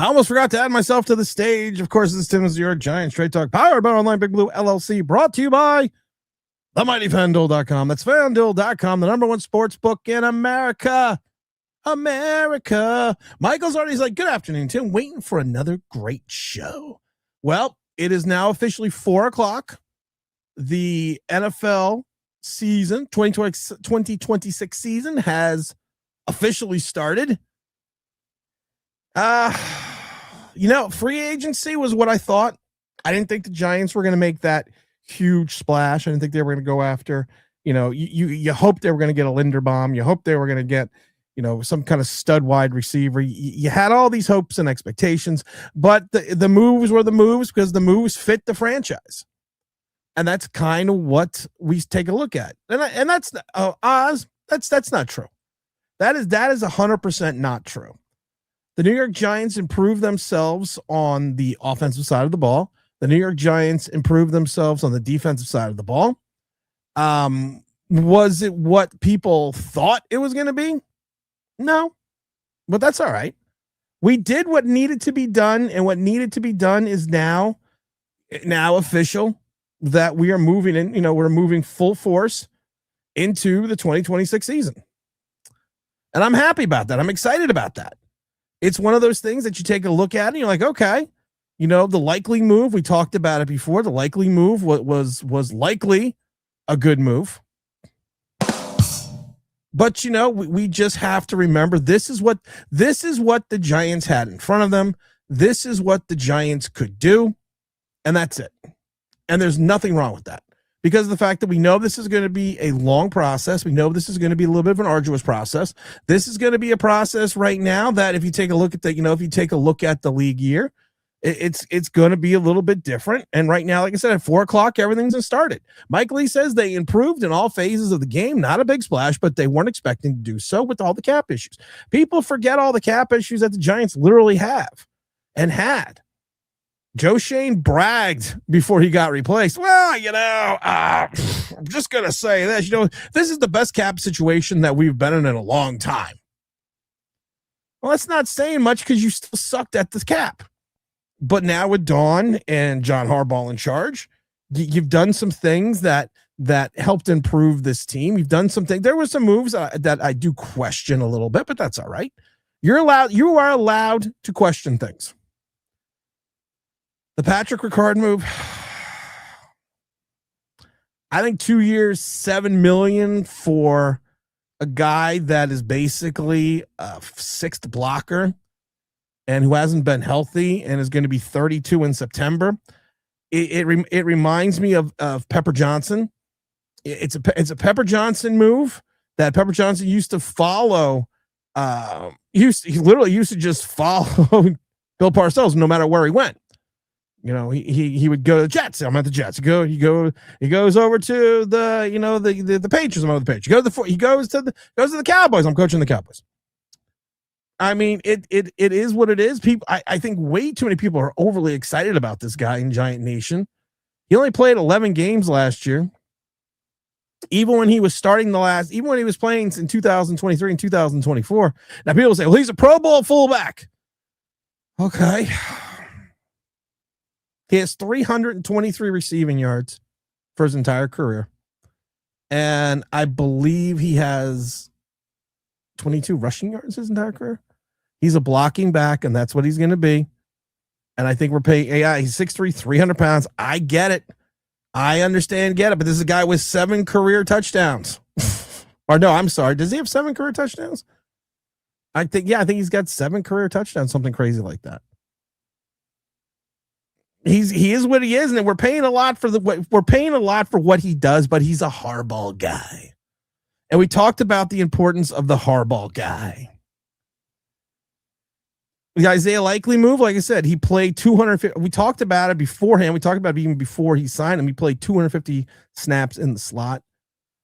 I almost forgot to add myself to the stage. Of course, this is Tim's New York Giants Straight Talk, powered by Online Big Blue LLC, brought to you by the mighty FanDuel.com. That's FanDuel.com, the number one sports book in America. Michael's already like, good afternoon, Tim. Waiting for another great show. Well, it is now officially 4:00. The NFL season, 2026 season has officially started. Free agency was what I thought. I didn't think the Giants were going to make that huge splash. I didn't think they were going to go after, you hope they were going to get a Linderbaum. You hope they were going to get, some kind of stud wide receiver. You had all these hopes and expectations, but the moves were the moves because the moves fit the franchise. And that's kind of what we take a look at. And that's Oz. That's not true. That is 100% not true. The New York Giants improved themselves on the offensive side of the ball. The New York Giants improved themselves on the defensive side of the ball. Was it what people thought it was going to be? No, but that's all right. We did what needed to be done, and what needed to be done is now official that we are moving in. We're moving full force into the 2026 season. And I'm happy about that. I'm excited about that. It's one of those things that you take a look at and you're like, okay, the likely move, we talked about it before. The likely move was likely a good move. But, we just have to remember this is what the Giants had in front of them. This is what the Giants could do. And that's it. And there's nothing wrong with that. Because of the fact that we know this is going to be a long process. We know this is going to be a little bit of an arduous process. This is going to be a process right now that if you take a look at the league year, it's going to be a little bit different. And right now, like I said, at 4:00, everything's started. Mike Lee says they improved in all phases of the game. Not a big splash, but they weren't expecting to do so with all the cap issues. People forget all the cap issues that the Giants literally have and had. Joe Shane bragged before he got replaced. Well, I'm just going to say this. This is the best cap situation that we've been in a long time. Well, that's not saying much because you still sucked at the cap. But now with Dawn and John Harbaugh in charge, you've done some things that helped improve this team. You've done something. There were some moves that I do question a little bit, but that's all right. You are allowed to question things. The Patrick Ricard move, I think 2 years, $7 million for a guy that is basically a sixth blocker and who hasn't been healthy and is going to be 32 in September. It reminds me of Pepper Johnson. It's a Pepper Johnson move that Pepper Johnson used to follow. He literally used to just follow Bill Parcells no matter where he went. He would go to the Jets. I'm at the Jets. He goes over to the Patriots. I'm over the Patriots. He goes to the Cowboys. I'm coaching the Cowboys. I mean, it is what it is. People, I think way too many people are overly excited about this guy in Giant Nation. He only played 11 games last year. Even when he was playing in 2023 and 2024. Now people say, well, he's a Pro Bowl fullback. Okay. He has 323 receiving yards for his entire career. And I believe he has 22 rushing yards his entire career. He's a blocking back, and that's what he's going to be. And I think we're paying AI. He's 6'3", 300 pounds. I get it. I understand, get it. But this is a guy with 7 career touchdowns. Or no, I'm sorry. Does he have 7 career touchdowns? I think he's got 7 career touchdowns, something crazy like that. He is what he is, and we're paying a lot for what he does, but he's a hardball guy. And we talked about the importance of the hardball guy. The Isaiah Likely move, like I said, he played 250. We talked about it beforehand. We talked about it even before he signed him. He played 250 snaps in the slot.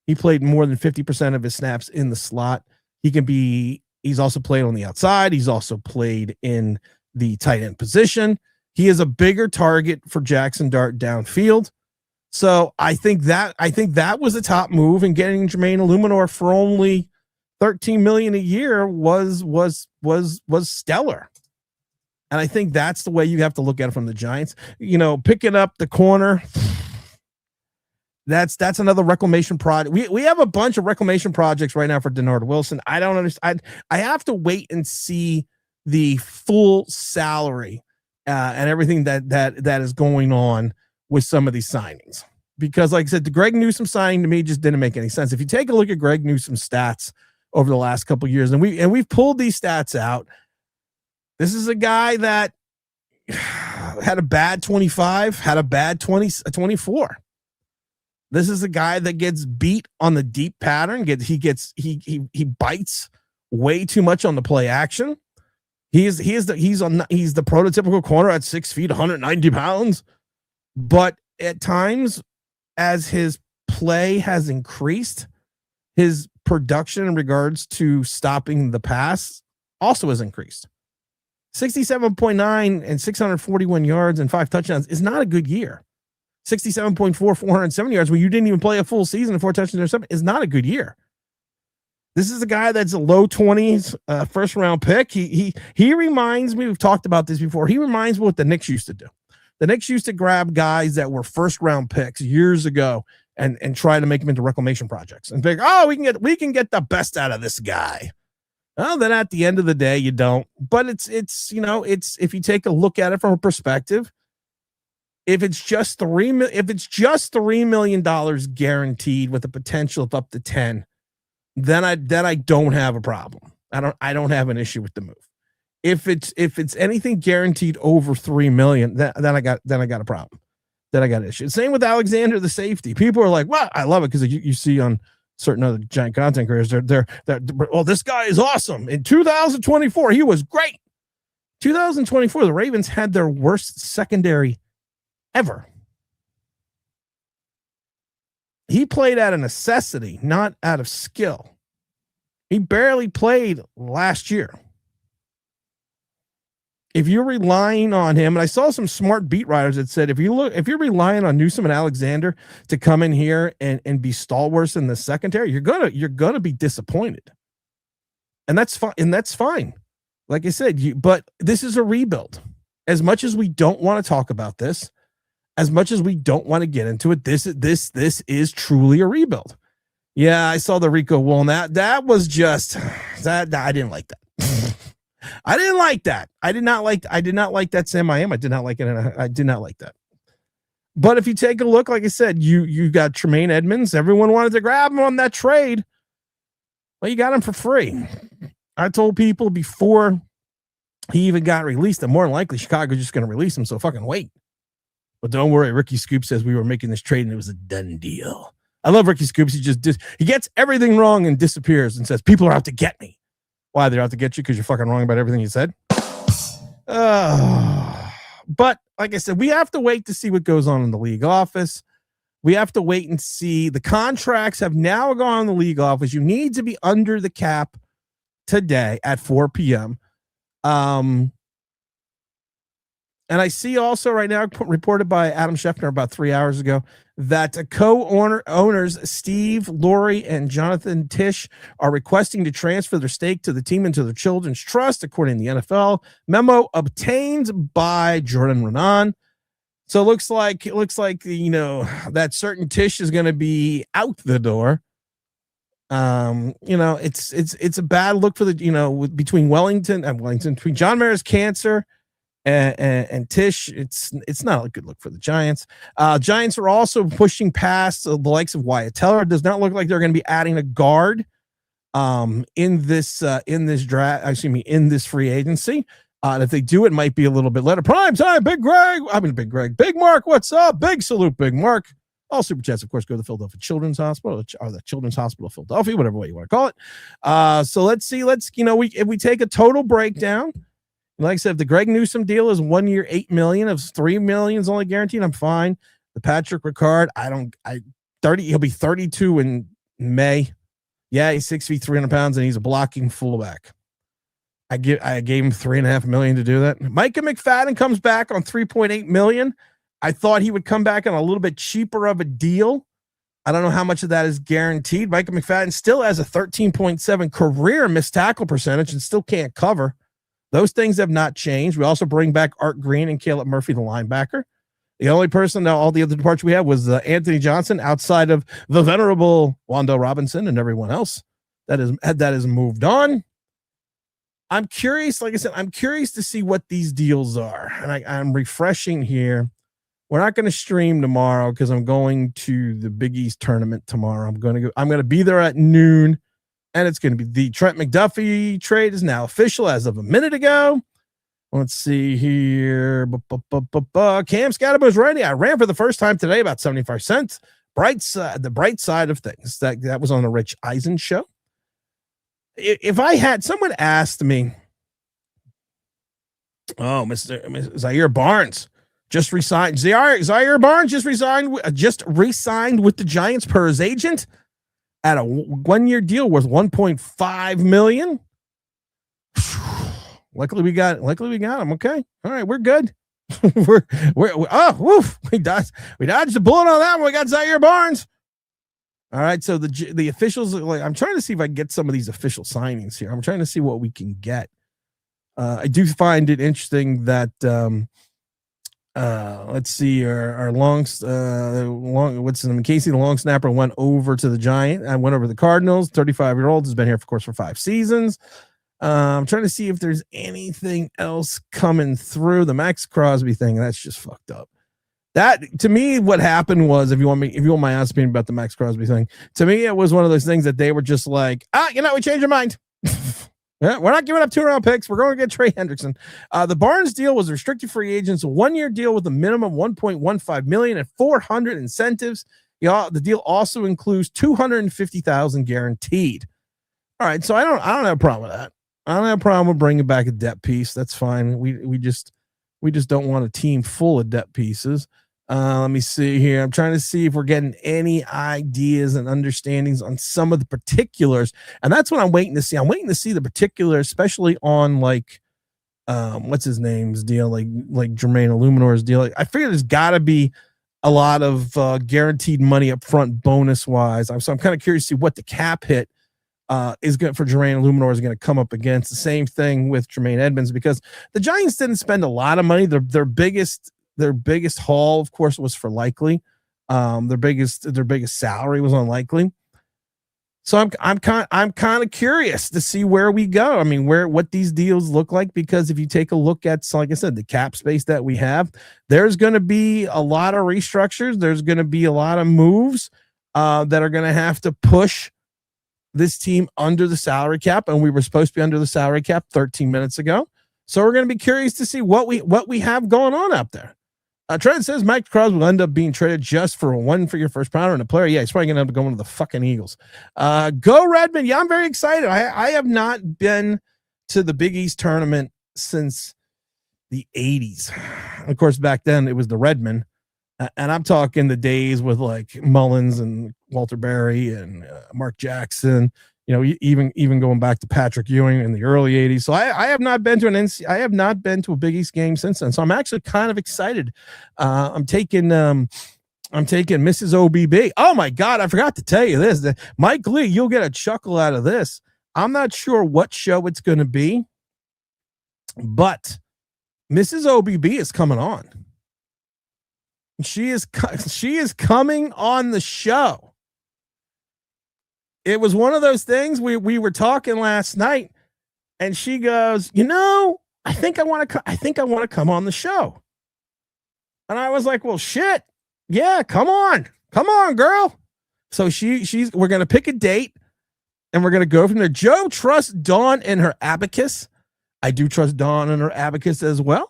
He played more than 50% of his snaps in the slot. He's also played on the outside. He's also played in the tight end position. He is a bigger target for Jackson Dart downfield. So I think that was a top move, and getting Jermaine Illuminor for only $13 million a year was stellar. And I think that's the way you have to look at it from the Giants. Picking up the corner, that's another reclamation project. We have a bunch of reclamation projects right now for Denard Wilson. I don't understand. I have to wait and see the full salary and everything that is going on with some of these signings. Because like I said, the Greg Newsome signing to me just didn't make any sense. If you take a look at Greg Newsome's stats over the last couple of years, and we've pulled these stats out, this is a guy that had a bad 25, had a bad 24. This is a guy that gets beat on the deep pattern. He bites way too much on the play action. He's the prototypical corner at 6 feet, 190 pounds. But at times, as his play has increased, his production in regards to stopping the pass also has increased. 67.9 and 641 yards and 5 touchdowns is not a good year. 67.4, 470 yards when you didn't even play a full season and 4 touchdowns or something is not a good year. This is a guy that's a low 20s first round pick. He reminds me, we've talked about this before. He reminds me what the Knicks used to do. The Knicks used to grab guys that were first round picks years ago and try to make them into reclamation projects and think, we can get the best out of this guy. Well, then at the end of the day, you don't. But it's if you take a look at it from a perspective, if it's just $3 million guaranteed with a potential of up to 10, then I don't have a problem. I don't have an issue with the move. If it's anything guaranteed over $3 million, then I got a problem. Then I got an issue. Same with Alexander, the safety. People are like, well, I love it because you see on certain other Giant content creators, they're this guy is awesome. In 2024, he was great. 2024, the Ravens had their worst secondary ever. He played out of necessity, not out of skill. He barely played last year. If you're relying on him, and I saw some smart beat writers that said, if you're relying on Newsome and Alexander to come in here and be stalwarts in the secondary, you're gonna be disappointed. And that's fine. Like I said, but this is a rebuild. As much as we don't want to talk about this, as much as we don't want to get into it, this is truly a rebuild. Yeah, I saw the Rico Wool, and that was just that. I didn't like that. I didn't like that. I did not like that Sam I am. I did not like it. I did not like that. But if you take a look, like I said, you got Tremaine Edmunds. Everyone wanted to grab him on that trade. Well, you got him for free. I told people before he even got released that more than likely Chicago's just going to release him. So fucking wait. But don't worry. Ricky Scoop says we were making this trade and it was a done deal. I love Ricky Scoops. He gets everything wrong and disappears and says people are out to get me. Why? They're out to get you because you're fucking wrong about everything you said? But like I said, we have to wait to see what goes on in the league office. We have to wait and see. The contracts have now gone in the league office. You need to be under the cap today at 4 p.m. And I see also right now, reported by Adam Schefter about 3 hours ago, that co-owners Steve, Laurie, and Jonathan Tisch are requesting to transfer their stake to the team into their children's trust, according to the NFL memo obtained by Jordan Renan. So it looks like that certain Tisch is going to be out the door. It's a bad look for the between between John Mayer's cancer and Tisch, it's not a good look for the Giants. Giants are also pushing past the likes of Wyatt Teller. It does not look like they're going to be adding a guard in this draft. Excuse me, in this free agency. And if they do, it might be a little bit later. Prime time, Big Mark. What's up? Big salute, Big Mark. All super chats, of course, go to the Philadelphia Children's Hospital or the Children's Hospital of Philadelphia, whatever way you want to call it. So let's see. If we take a total breakdown. Like I said, if the Greg Newsome deal is 1 year, $8 million, of $3 million is only guaranteed, I'm fine. The Patrick Ricard, he'll be 32 in May. Yeah, he's 6 feet, 300 pounds, and he's a blocking fullback. I gave him $3.5 million to do that. Micah McFadden comes back on $3.8 million. I thought he would come back on a little bit cheaper of a deal. I don't know how much of that is guaranteed. Micah McFadden still has a 13.7 career missed tackle percentage and still can't cover. Those things have not changed. We also bring back Art Green and Caleb Murphy, the linebacker. The only person, all the other departure we had was Anthony Johnson, outside of the venerable Wando Robinson and everyone else that has moved on. I'm curious, like I said, I'm curious to see what these deals are. And I'm refreshing here. We're not going to stream tomorrow because I'm going to the Big East tournament tomorrow. I'm going to be there at noon, and it's going to be the Trent McDuffie trade is now official as of a minute ago. Let's see here. Cam Scatterbush ready. I ran for the first time today, about 75 cents. The bright side of things. That was on the Rich Eisen show. If I had someone asked me, oh, Mr. Zaire Barnes just resigned. Zaire Barnes just re-signed with the Giants per his agent at a 1-year deal worth $1.5 million. Luckily we got him. Okay. All right, we're good. we dodged the bullet on that one. We got Zaire Barnes. All right, so the officials, like, I'm trying to see if I can get some of these official signings here. I'm trying to see what we can get. I do find it interesting that let's see, our what's his name? Casey, the long snapper, went over to the Giant. I went over to the Cardinals. 35-year-old has been here, of course, for 5 seasons. I'm trying to see if there's anything else coming through. The Max Crosby thing, that's just fucked up. That, to me, what happened was, if you want my honest opinion about the Max Crosby thing, to me, it was one of those things that they were just like, we changed our mind. Yeah, we're not giving up 2-round picks. We're going to get Trey Hendrickson. The Barnes deal was a restricted free agents, a 1-year deal with a minimum $1.15 million and 400 incentives. The deal also includes $250,000 guaranteed. All right, so I don't have a problem with that. I don't have a problem with bringing back a depth piece. That's fine. We just don't want a team full of depth pieces. Let me see here. I'm trying to see if we're getting any ideas and understandings on some of the particulars. And that's what I'm waiting to see. I'm waiting to see the particulars, especially on what's his name's deal, like Jermaine Illuminor's deal. I figure there's got to be a lot of guaranteed money up front bonus wise. So I'm kind of curious to see what the cap hit is good for Jermaine Illuminor is going to come up against. The same thing with Jermaine Edmunds, because the Giants didn't spend a lot of money. Their biggest haul, of course, was for Likely. Their biggest salary was on Likely. So I'm kind of curious to see where we go. I mean, what these deals look like, because if you take a look at, like I said, the cap space that we have, there's going to be a lot of restructures. There's going to be a lot of moves that are going to have to push this team under the salary cap, and we were supposed to be under the salary cap 13 minutes ago. So we're going to be curious to see what we have going on out there. Trent says Mike Crosby will end up being traded just for your first rounder and a player. Yeah, he's probably going to end up going to the fucking Eagles. Go Redmond. Yeah, I'm very excited. I have not been to the Big East tournament since the 80s. Of course, back then it was the Redmond. And I'm talking the days with like Mullins and Walter Berry and Mark Jackson, even going back to Patrick Ewing in the early 80s. So I have not been to I have not been to a Big East game since then. So I'm actually kind of excited. I'm taking Mrs. OBB. Oh my God, I forgot to tell you this. Mike Lee, you'll get a chuckle out of this. I'm not sure what show it's going to be, but Mrs. OBB is coming on. She is coming on the show. It was one of those things we were talking last night, and she goes, I think I want to come on the show. And I was like, well, shit. Yeah, come on, girl. So we're going to pick a date, and we're going to go from there. Joe trusts Dawn and her abacus. I do trust Dawn and her abacus as well.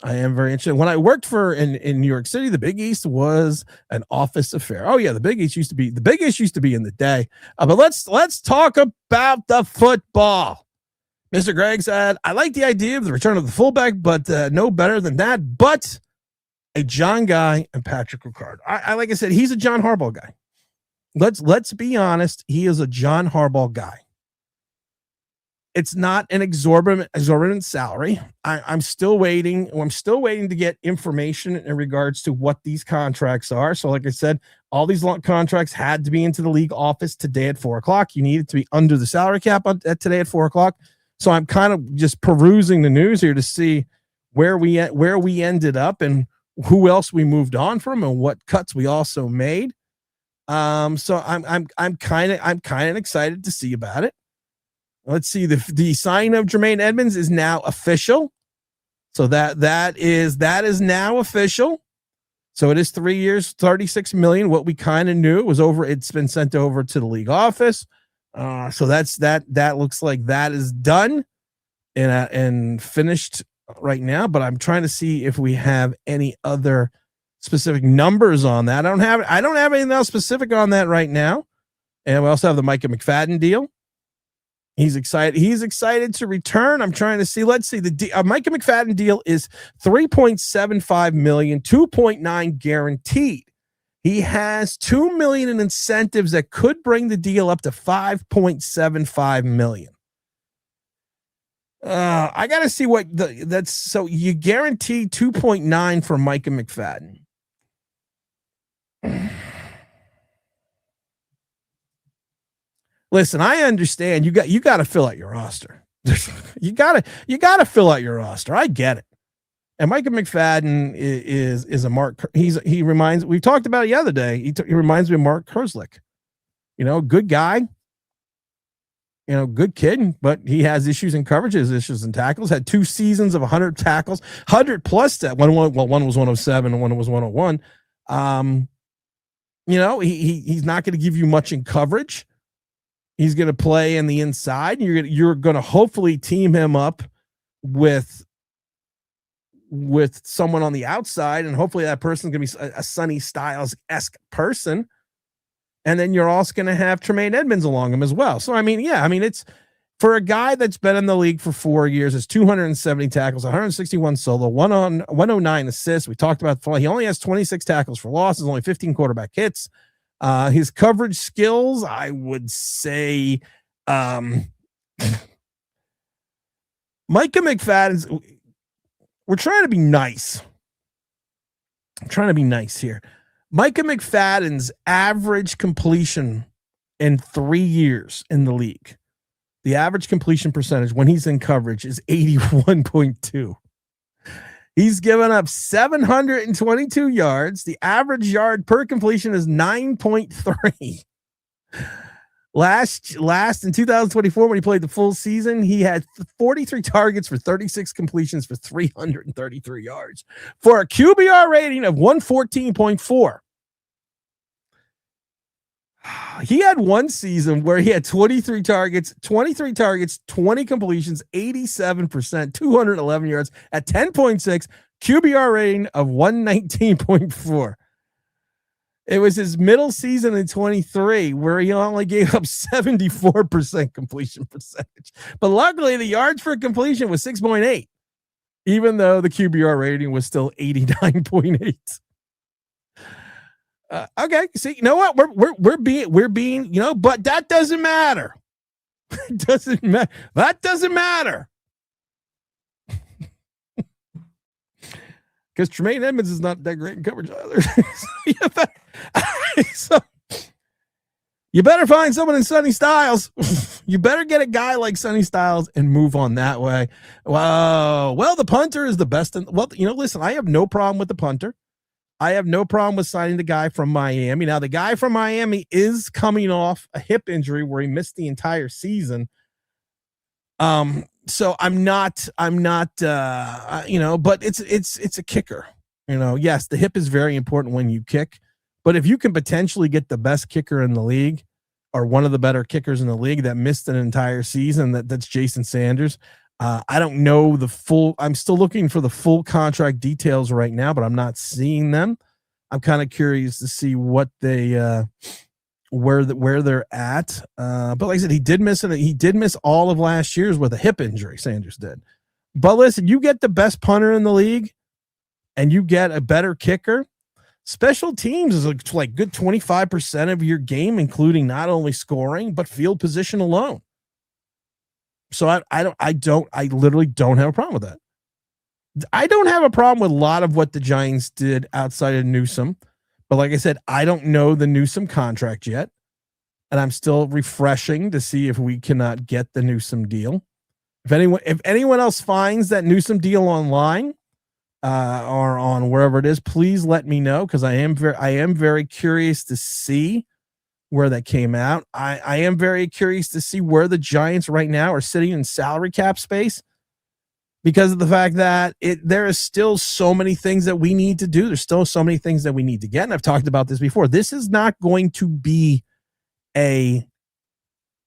I am very interested. When I worked in New York City, the Big East was an office affair. Oh yeah, the Big East used to be in the day. But let's talk about the football. Mr. Gregg said, I like the idea of the return of the fullback, but no better than that. But a John guy and Patrick Ricard. I like I said, he's a John Harbaugh guy. Let's be honest. He is a John Harbaugh guy. It's not an exorbitant salary. I'm still waiting. I'm still waiting to get information in regards to what these contracts are. So like I said, all these contracts had to be into the league office today at 4:00. You needed to be under the salary cap today at 4:00. So I'm kind of just perusing the news here to see where we ended up and who else we moved on from and what cuts we also made. So I'm kind of excited to see about it. Let's see, the signing of Jermaine Edmunds is now official. So that is now official. So it is 3 years, $36 million. What we kind of knew was over. It's been sent over to the league office. So that looks like that is done and finished right now. But I'm trying to see if we have any other specific numbers on that. I don't have anything else specific on that right now. And we also have the Micah McFadden deal. He's excited to return. I'm trying to see. Let's see. The Micah McFadden deal is $3.75 million, 2.9 guaranteed. He has $2 million in incentives that could bring the deal up to $5.75 million. I got to see what that's. So you guarantee 2.9 for Micah McFadden. Listen, I understand you got to fill out your roster. you got to fill out your roster. I get it. And Micah McFadden is a Mark. We talked about it the other day. He reminds me of Mark Herzlich. Good guy. Good kid, but he has issues in coverages, issues in tackles. Had 2 seasons of 100 tackles, 100 plus that. One was 107 and one was 101. He's not going to give you much in coverage. He's going to play in the inside. You're going to hopefully team him up with someone on the outside, and hopefully that person's going to be a Sonny Styles-esque person. And then you're also going to have Tremaine Edmunds along him as well. So, it's for a guy that's been in the league for 4 years, it's 270 tackles, 161 solo, 109 assists. We talked about he only has 26 tackles for losses, only 15 quarterback hits. His coverage skills, I would say, Micah McFadden's. We're trying to be nice. I'm trying to be nice here. Micah McFadden's average completion in 3 years in the league, the average completion percentage when he's in coverage is 81.2. He's given up 722 yards. The average yard per completion is 9.3. Last in 2024, when he played the full season, he had 43 targets for 36 completions for 333 yards for a QBR rating of 114.4. He had one season where he had 23 targets, 20 completions, 87%, 211 yards at 10.6, QBR rating of 119.4. It was his middle season in 23 where he only gave up 74% completion percentage. But luckily, the yards for completion was 6.8, even though the QBR rating was still 89.8. Okay, see, you know what? We're being, but that doesn't matter. It doesn't matter. That doesn't matter. Because Tremaine Edmunds is not that great in coverage either. So you better find someone in Sonny Styles. You better get a guy like Sonny Styles and move on that way. Wow. Well, the punter is the best. Listen, I have no problem with the punter. I have no problem with signing the guy from Miami. Now, the guy from Miami is coming off a hip injury where he missed the entire season. So I'm not, but it's a kicker. Yes, the hip is very important when you kick, but if you can potentially get the best kicker in the league or one of the better kickers in the league that missed an entire season, that's Jason Sanders. I don't know I'm still looking for the full contract details right now, but I'm not seeing them. I'm kind of curious to see what they, where they're at. But like I said, he did miss all of last year's with a hip injury. Sanders did. But listen, you get the best punter in the league and you get a better kicker. Special teams is like good 25% of your game, including not only scoring, but field position alone. So I literally don't have a problem with that. I don't have a problem with a lot of what the Giants did outside of Newsome. But like I said, I don't know the Newsome contract yet. And I'm still refreshing to see if we cannot get the Newsome deal. If anyone else finds that Newsome deal online or on wherever it is, please let me know, because I am very curious to see where that came out. I am very curious to see where the Giants right now are sitting in salary cap space, because of the fact that there is still so many things that we need to do. There's still so many things that we need to get. And I've talked about this before. This is not going to be a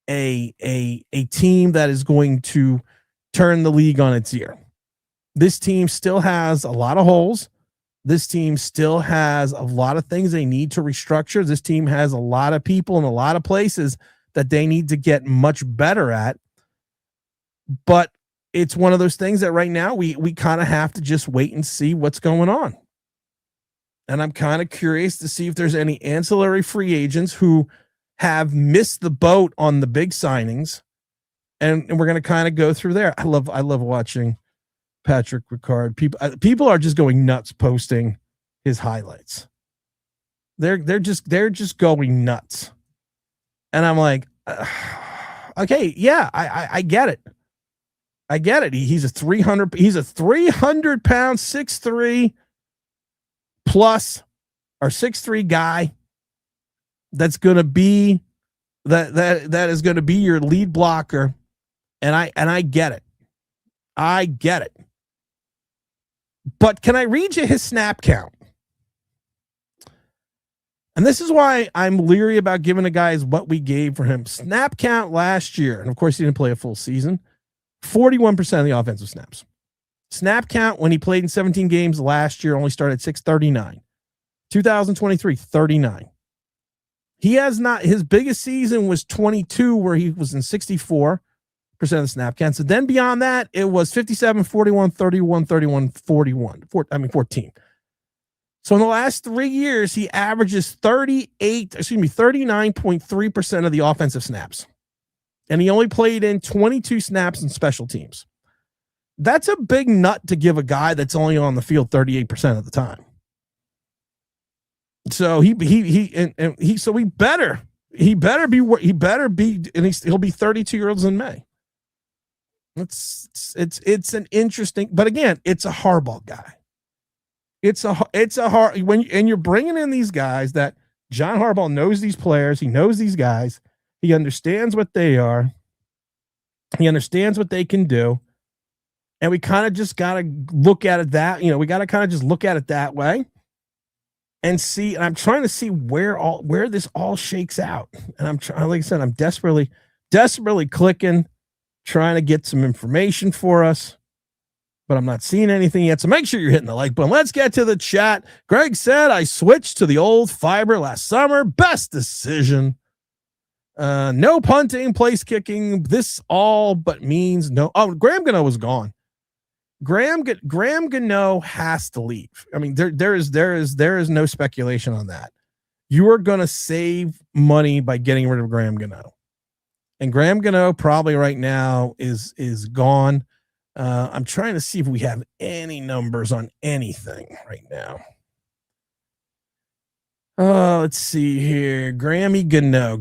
team that is going to turn the league on its ear. This team still has a lot of holes. This team still has a lot of things they need to restructure. This team has a lot of people in a lot of places that they need to get much better at. But it's one of those things that right now we kind of have to just wait and see what's going on. And I'm kind of curious to see if there's any ancillary free agents who have missed the boat on the big signings. And we're going to kind of go through there. I love watching Patrick Ricard. People are just going nuts posting his highlights. They're just going nuts. And I'm like, okay, yeah, I get it. I get it. He's a 300 pound, 6'3" plus or 6'3" guy that's going to be that is going to be your lead blocker. And I get it. I get it. But can I read you his snap count? And this is why I'm leery about giving the guys what we gave for him. Snap count last year, and of course he didn't play a full season, 41% of the offensive snaps. Snap count when he played in 17 games last year only started at 639. 2023, 39. He has not, his biggest season was 22, where he was in 64% of the snap count. So then beyond that, it was 57, 41, 31, 31, 41, 14. So in the last 3 years, he averages 39.3% of the offensive snaps. And he only played in 22 snaps in special teams. That's a big nut to give a guy that's only on the field 38% of the time. So he better be, and he'll be 32 years old in May. It's an interesting, but again, it's a Harbaugh guy. It's a hard, and you're bringing in these guys that John Harbaugh knows these players. He knows these guys. He understands what they are. He understands what they can do. And we kind of just got to look at it that, we got to kind of just look at it that way and see. And I'm trying to see where this all shakes out. And I'm trying, like I said, I'm desperately clicking, trying to get some information for us, but I'm not seeing anything yet. So make sure you're hitting the like button. Let's get to the chat. Greg said, I switched to the old fiber last summer. Best decision. No punting, place kicking. This all but means no. Oh, Graham Gano was gone. Graham Gano has to leave. I mean, there is no speculation on that. You are going to save money by getting rid of Graham Gano. And Graham Gano probably right now is gone. I'm trying to see if we have any numbers on anything right now. Let's see here. Grammy Gano,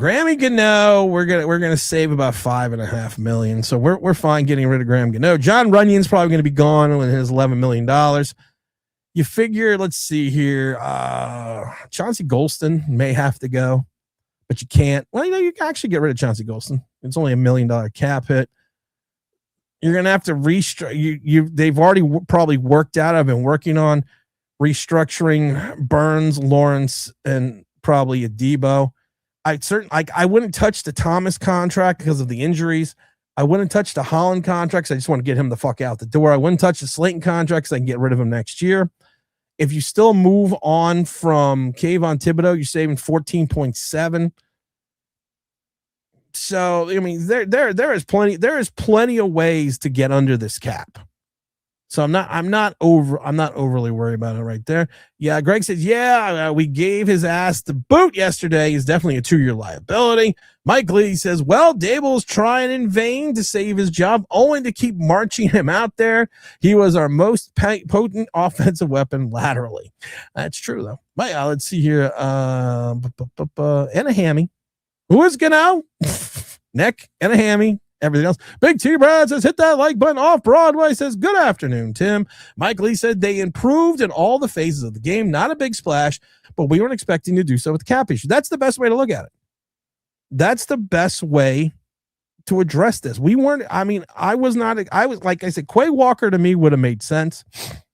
we're gonna save about $5.5 million. So we're fine getting rid of Graham Gano. John Runyon's probably going to be gone with his $11 million. You figure, let's see here. Chauncey Golston may have to go, but you can't. Well, you can actually get rid of Chauncey Golston. It's only $1 million cap hit. You're going to have to restructure. They've already probably worked out. I've been working on restructuring Burns, Lawrence, and probably a Debo. I wouldn't touch the Thomas contract because of the injuries. I wouldn't touch the Holland contracts. I just want to get him the fuck out the door. I wouldn't touch the Slayton contracts. I can get rid of him next year. If you still move on from Kavon Thibodeau, you're saving 14.7. So I mean, there is plenty of ways to get under this cap. So I'm not overly worried about it right there. Yeah, Greg says, we gave his ass the boot yesterday. He's definitely a 2-year liability. Mike Lee says, well, Dable's trying in vain to save his job, only to keep marching him out there. He was our most potent offensive weapon laterally. That's true, though. Let's see here. And a hammy. Who is Gano? Nick and a hammy. everything else. Big T Brad says, hit that like button. Off Broadway says, good afternoon, Tim. Mike Lee said they improved in all the phases of the game. Not a big splash, but we weren't expecting to do so with the cap issue. That's the best way to look at it. That's the best way to address this. We weren't, I was like I said, Quay Walker to me would have made sense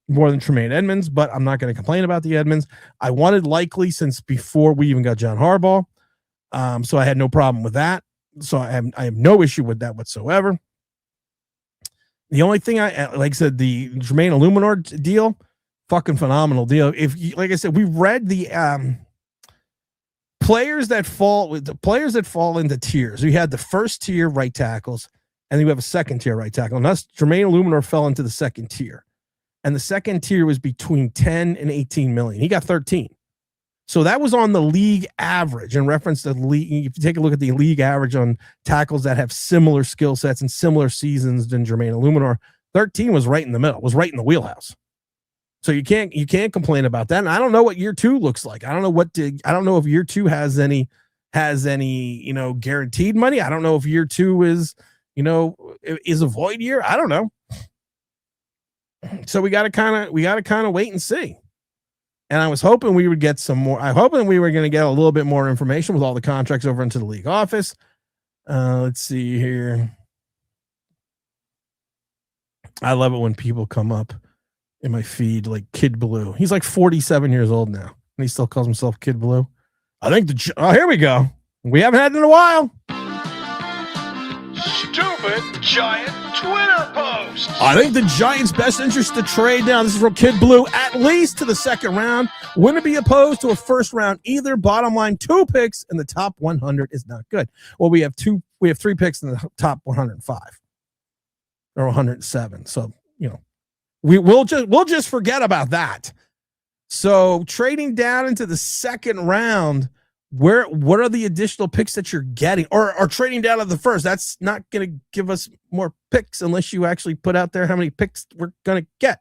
more than Tremaine Edmunds, but I'm not going to complain about the Edmunds. I wanted Likely since before we even got John Harbaugh. So I had no problem with that. So I have no issue with that whatsoever. The only thing like I said, the Jermaine Illuminor deal, fucking phenomenal deal. Like I said, we read the players that fall into tiers. We had the first tier right tackles, and then we have a second tier right tackle. And us, Jermaine Illuminor fell into the second tier, and the second tier was between 10 and 18 million. He got 13. So that was on the league average. In reference to the league, if you take a look at the league average on tackles that have similar skill sets and similar seasons than Jermaine Illuminor, 13 was right in the middle, was right in the wheelhouse. So you can't complain about that. And I don't know what year 2 looks like. I don't know if year 2 has any guaranteed money. I don't know if year 2 is a void year. I don't know. So we got to kind of wait and see. And I was hoping we would get some more. I'm hoping we were going to get a little bit more information with all the contracts over into the league office. Let's see here. I love it when people come up in my feed like Kid Blue. He's like 47 years old now, and he still calls himself Kid Blue. I think here we go. We haven't had it in a while. Stupid Giant Twitter post. I think the Giants' best interest to trade now. This is from Kid Blue, at least to the second round. Wouldn't be opposed to a first round either. Bottom line, 2 picks in the top 100 is not good. Well, we have 3 picks in the top 105 or 107. So we'll just forget about that. So trading down into the second round, what are the additional picks that you're getting, or trading down to the first? That's not going to give us more picks unless you actually put out there how many picks we're going to get.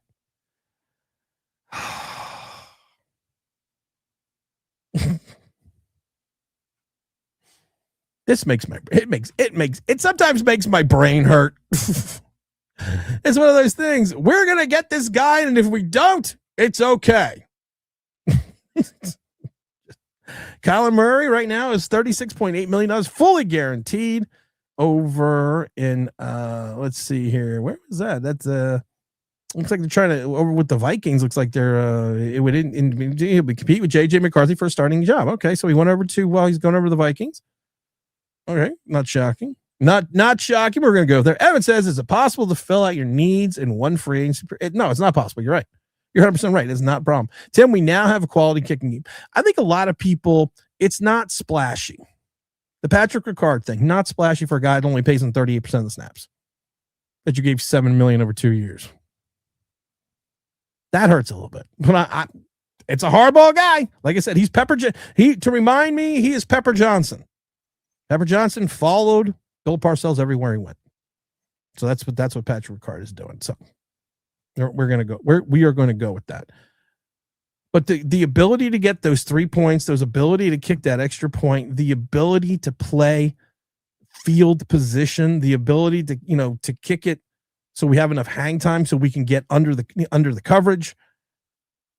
It sometimes makes my brain hurt. It's one of those things. We're going to get this guy, and if we don't, it's okay. Kyler Murray right now is $36.8 million, fully guaranteed over in, let's see here. Where was that? That's, looks like they're trying to, over with the Vikings, looks like they're, he'll be compete with JJ McCarthy for a starting job. Okay, so he went over to, he's going over to the Vikings. Okay, not shocking. Not shocking. We're going to go there. Evan says, is it possible to fill out your needs in one free agency? No, it's not possible. You're right. You're 100% right. It's not a problem. Tim, we now have a quality kicking game. I think a lot of people, it's not splashy. The Patrick Ricard thing, not splashy for a guy that only pays him 38% of the snaps that you gave $7 million over 2 years. That hurts a little bit. But it's a hardball guy. Like I said, he's to remind me, he is Pepper Johnson. Pepper Johnson followed Bill Parcells everywhere he went. So that's what Patrick Ricard is doing. So we're going to go. We are going to go with that. But the ability to get those 3 points, those ability to kick that extra point, the ability to play field position, the ability to kick it so we have enough hang time so we can get under the coverage.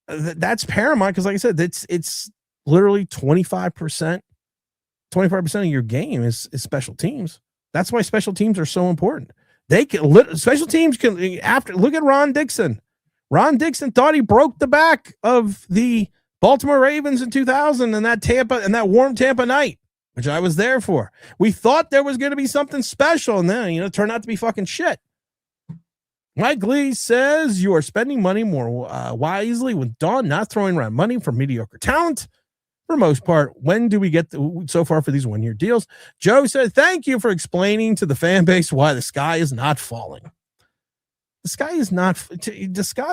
That's paramount because, like I said, it's literally 25% of your game is special teams. That's why special teams are so important. Special teams can look at Ron Dixon. Ron Dixon thought he broke the back of the Baltimore Ravens in 2000 and that warm Tampa night, which I was there for. We thought there was going to be something special, and then it turned out to be fucking shit. Mike Lee says you are spending money more wisely with Dawn, not throwing around money for mediocre talent. For most part, when do we get so far for these 1-year deals? Joe said, thank you for explaining to the fan base why the sky is not falling. The sky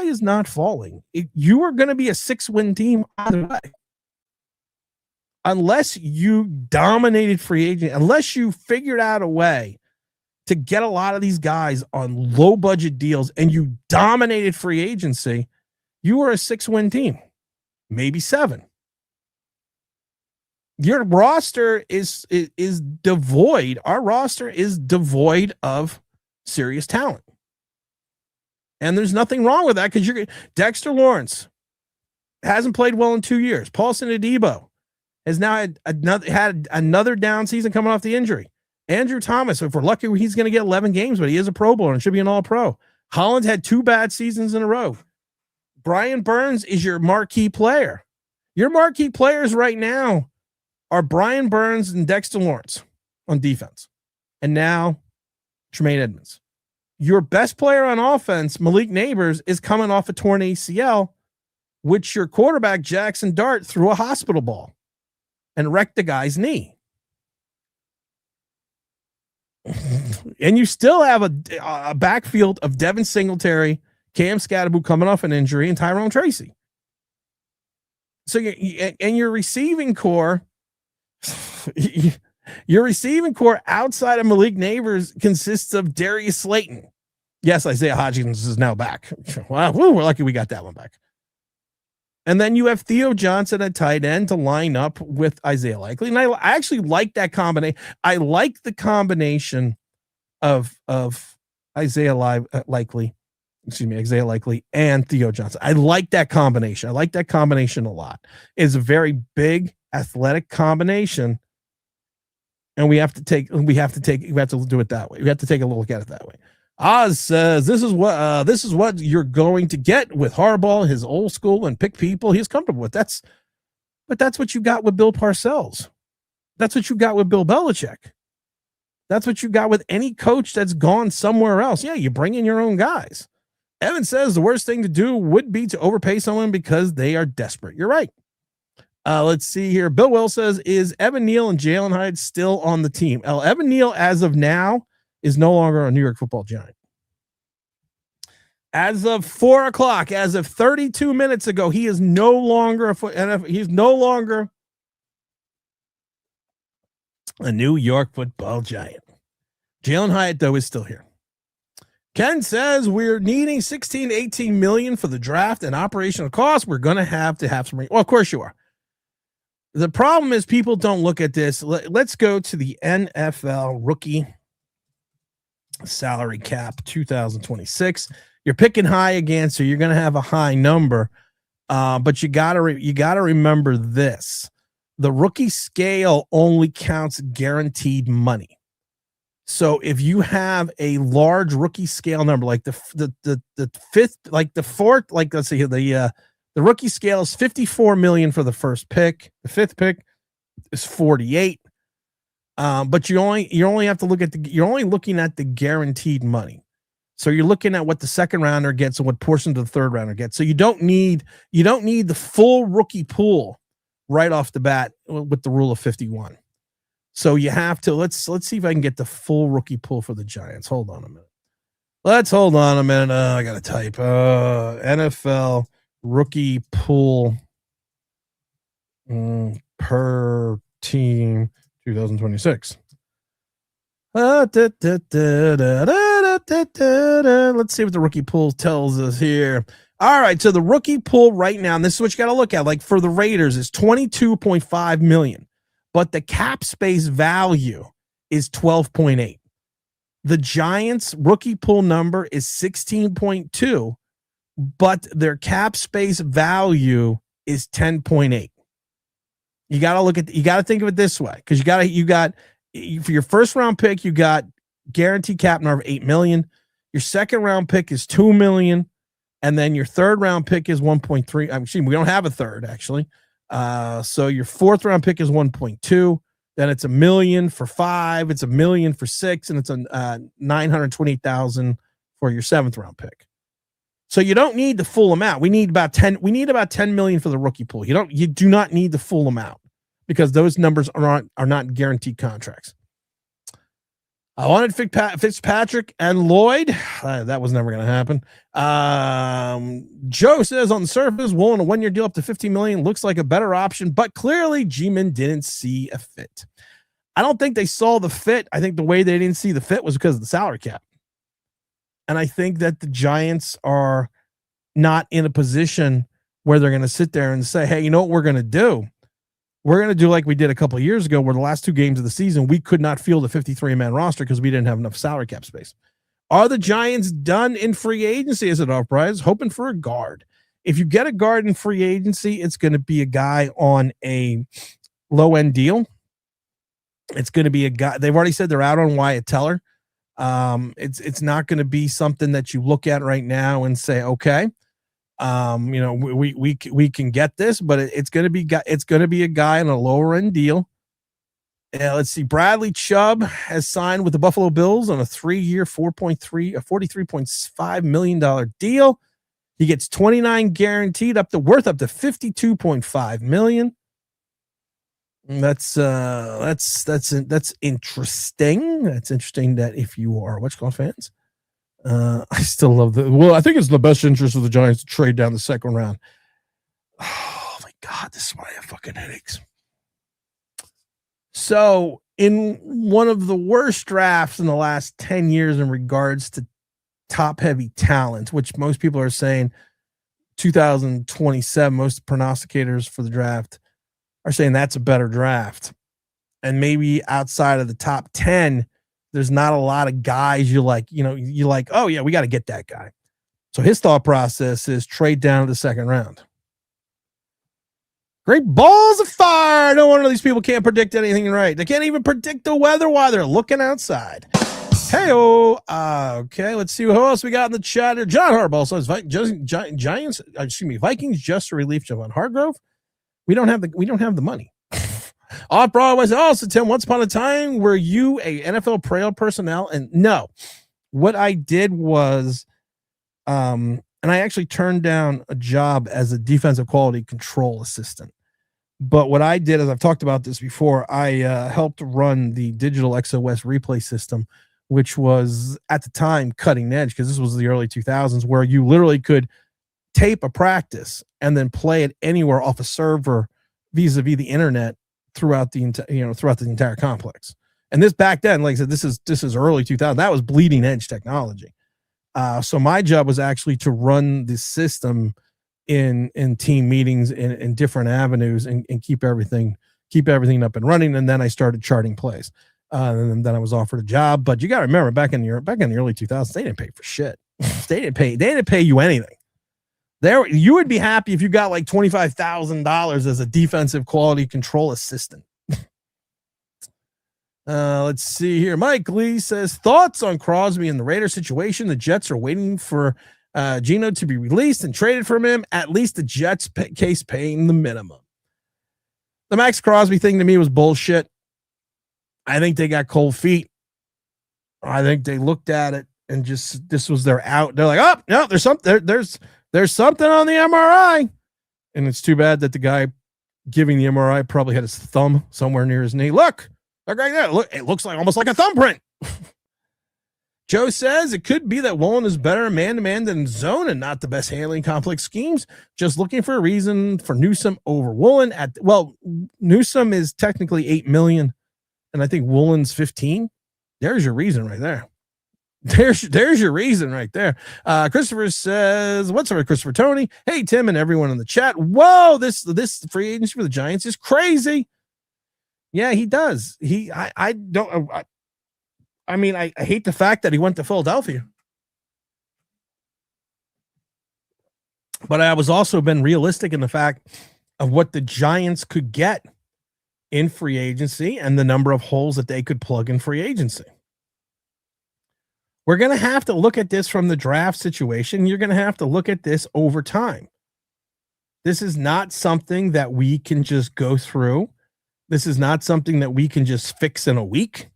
is not falling. You are going to be a 6-win team either way. Unless you dominated free agent, unless you figured out a way to get a lot of these guys on low budget deals and you dominated free agency, you are a 6-win team, maybe 7. Your roster is devoid. Our roster is devoid of serious talent. And there's nothing wrong with that because Dexter Lawrence hasn't played well in 2 years. Paulson Adebo has now had another down season coming off the injury. Andrew Thomas, if we're lucky, he's going to get 11 games, but he is a Pro Bowler and should be an All-Pro. Holland had 2 bad seasons in a row. Brian Burns is your marquee player. Your marquee players right now are Brian Burns and Dexter Lawrence on defense. And now Tremaine Edmunds. Your best player on offense, Malik Neighbors, is coming off a torn ACL, which your quarterback, Jackson Dart, threw a hospital ball and wrecked the guy's knee. And you still have a backfield of Devin Singletary, Cam Scatterboot coming off an injury, and Tyrone Tracy. So your receiving core, outside of Malik Neighbors consists of Darius Slayton. Yes, Isaiah Hodgins is now back. Wow, we're lucky we got that one back. And then you have Theo Johnson at tight end to line up with Isaiah Likely. And I actually like that combination. I like the combination of Isaiah Likely and Theo Johnson. I like that combination. I like that combination a lot. It's a very big athletic combination. And we have to do it that way. We have to take a look at it that way. Oz says this is what you're going to get with Harbaugh, his old school and pick people he's comfortable with. That's what you got with Bill Parcells. That's what you got with Bill Belichick. That's what you got with any coach that's gone somewhere else. Yeah, you bring in your own guys. Evan says the worst thing to do would be to overpay someone because they are desperate. You're right. Let's see here. Bill Will says, is Evan Neal and Jalen Hyde still on the team? Evan Neal, as of now, is no longer a New York Football Giant. As of 4:00, as of 32 minutes ago, he is no longer he's no longer a New York Football Giant. Jalen Hyatt, though, is still here. Ken says we're needing 16 to 18 million for the draft and operational costs. We're going to have some. Well, of course you are. The problem is people don't look at this. Let's go to the NFL rookie salary cap 2026. You're picking high again, so you're going to have a high number. But you got to remember this. The rookie scale only counts guaranteed money. So if you have a large rookie scale number, like the fifth, like the fourth, like let's see, the rookie scale is 54 million for the first pick. The fifth pick is 48. But you only have to look at you're only looking at the guaranteed money. So you're looking at what the second rounder gets and what portions of the third rounder gets. So you don't need the full rookie pool right off the bat with the rule of 51. So you have to let's see if I can get the full rookie pool for the Giants. Hold on a minute. I got to type NFL rookie pool per team 2026. Let's see what the rookie pool tells us here. All right, so the rookie pool right now, and this is what you got to look at, like for the Raiders, is 22.5 million, but the cap space value is 12.8. The Giants rookie pool number is 16.2, but their cap space value is 10.8. You got to think of it this way, because you got for your first round pick, you got guaranteed cap number of 8 million. Your second round pick is 2 million. And then your third round pick is 1.3. Actually, we don't have a third actually. So your fourth round pick is 1.2. Then it's $1 million for 5. It's $1 million for 6, and it's a 920,000 for your seventh round pick. So you don't need the full amount. We need about 10 million for the rookie pool. You do not need the full amount because those numbers are not guaranteed contracts. I wanted Fitzpatrick and Lloyd. That was never going to happen. Joe says on the surface, Wool on a 1-year deal up to $50 million looks like a better option, but clearly G-Men didn't see a fit. I don't think they saw the fit. I think the way they didn't see the fit was because of the salary cap. And I think that the Giants are not in a position where they're going to sit there and say, hey, you know what we're going to do? we're going to do like we did a couple of years ago, where the last 2 games of the season, we could not field a 53-man roster because we didn't have enough salary cap space. Are the Giants done in free agency as an off-prize? Hoping for a guard. If you get a guard in free agency, it's going to be a guy on a low-end deal. It's going to be a guy. They've already said they're out on Wyatt Teller. It's not going to be something that you look at right now and say, okay, we can get this, but it's going to be a guy on a lower-end deal. Let's see. Bradley Chubb has signed with the Buffalo Bills on a 3-year, $43.5 million deal. He gets 29 guaranteed, worth up to $52.5 million. That's interesting. That's interesting that if you are what's called fans, I still love I think it's the best interest of the Giants to trade down the second round. Oh my God, this is why I have fucking headaches. So in one of the worst drafts in the last 10 years in regards to top heavy talent, which most people are saying 2027, most prognosticators for the draft are saying that's a better draft. And maybe outside of the top 10, there's not a lot of guys you're like, oh yeah, we got to get that guy. So his thought process is trade down to the second round. Great balls of fire. No wonder these people can't predict anything right. They can't even predict the weather while they're looking outside. Hey-oh. Okay, let's see who else we got in the chat here. John Harbaugh says Vikings just relief Javon Hargrove. We don't have the money. Off Broadway says, also, Tim, once upon a time, were you a NFL prayer personnel? And no. What I did was and I actually turned down a job as a defensive quality control assistant. But what I did, as I've talked about this before, I helped run the digital XOS replay system, which was at the time cutting edge because this was the early 2000s, where you literally could tape a practice and then play it anywhere off a server vis-a-vis the internet throughout the entire complex. And this back then, like I said, this is early 2000. That was bleeding edge technology. So my job was actually to run the system in team meetings in different avenues and keep everything up and running. And then I started charting plays. And then I was offered a job. But you got to remember, back in the early 2000s, they didn't pay for shit. They didn't pay you anything. You would be happy if you got like $25,000 as a defensive quality control assistant. Let's see here. Mike Lee says, thoughts on Crosby and the Raiders situation. The Jets are waiting for Geno to be released and traded from him. At least the Jets case paying the minimum. The Max Crosby thing to me was bullshit. I think they got cold feet. I think they looked at it and just, this was their out. They're like, oh no, there's something on the MRI. And it's too bad that the guy giving the MRI probably had his thumb somewhere near his knee. Look right there. Look, it looks like almost like a thumbprint. Joe says it could be that Woolen is better man-to-man than zone and not the best handling complex schemes. Just looking for a reason for Newsome over Woolen. Newsome is technically $8 million, and I think Woolen's 15. There's your reason right there. There's your reason right there. Christopher says, what's up, Christopher Tony? Hey, Tim and everyone in the chat. Whoa, this free agency for the Giants is crazy. Yeah, he does. I hate the fact that he went to Philadelphia. But I was also been realistic in the fact of what the Giants could get in free agency and the number of holes that they could plug in free agency. We're going to have to look at this from the draft situation. You're going to have to look at this over time. This is not something that we can just go through. This is not something that we can just fix in a week.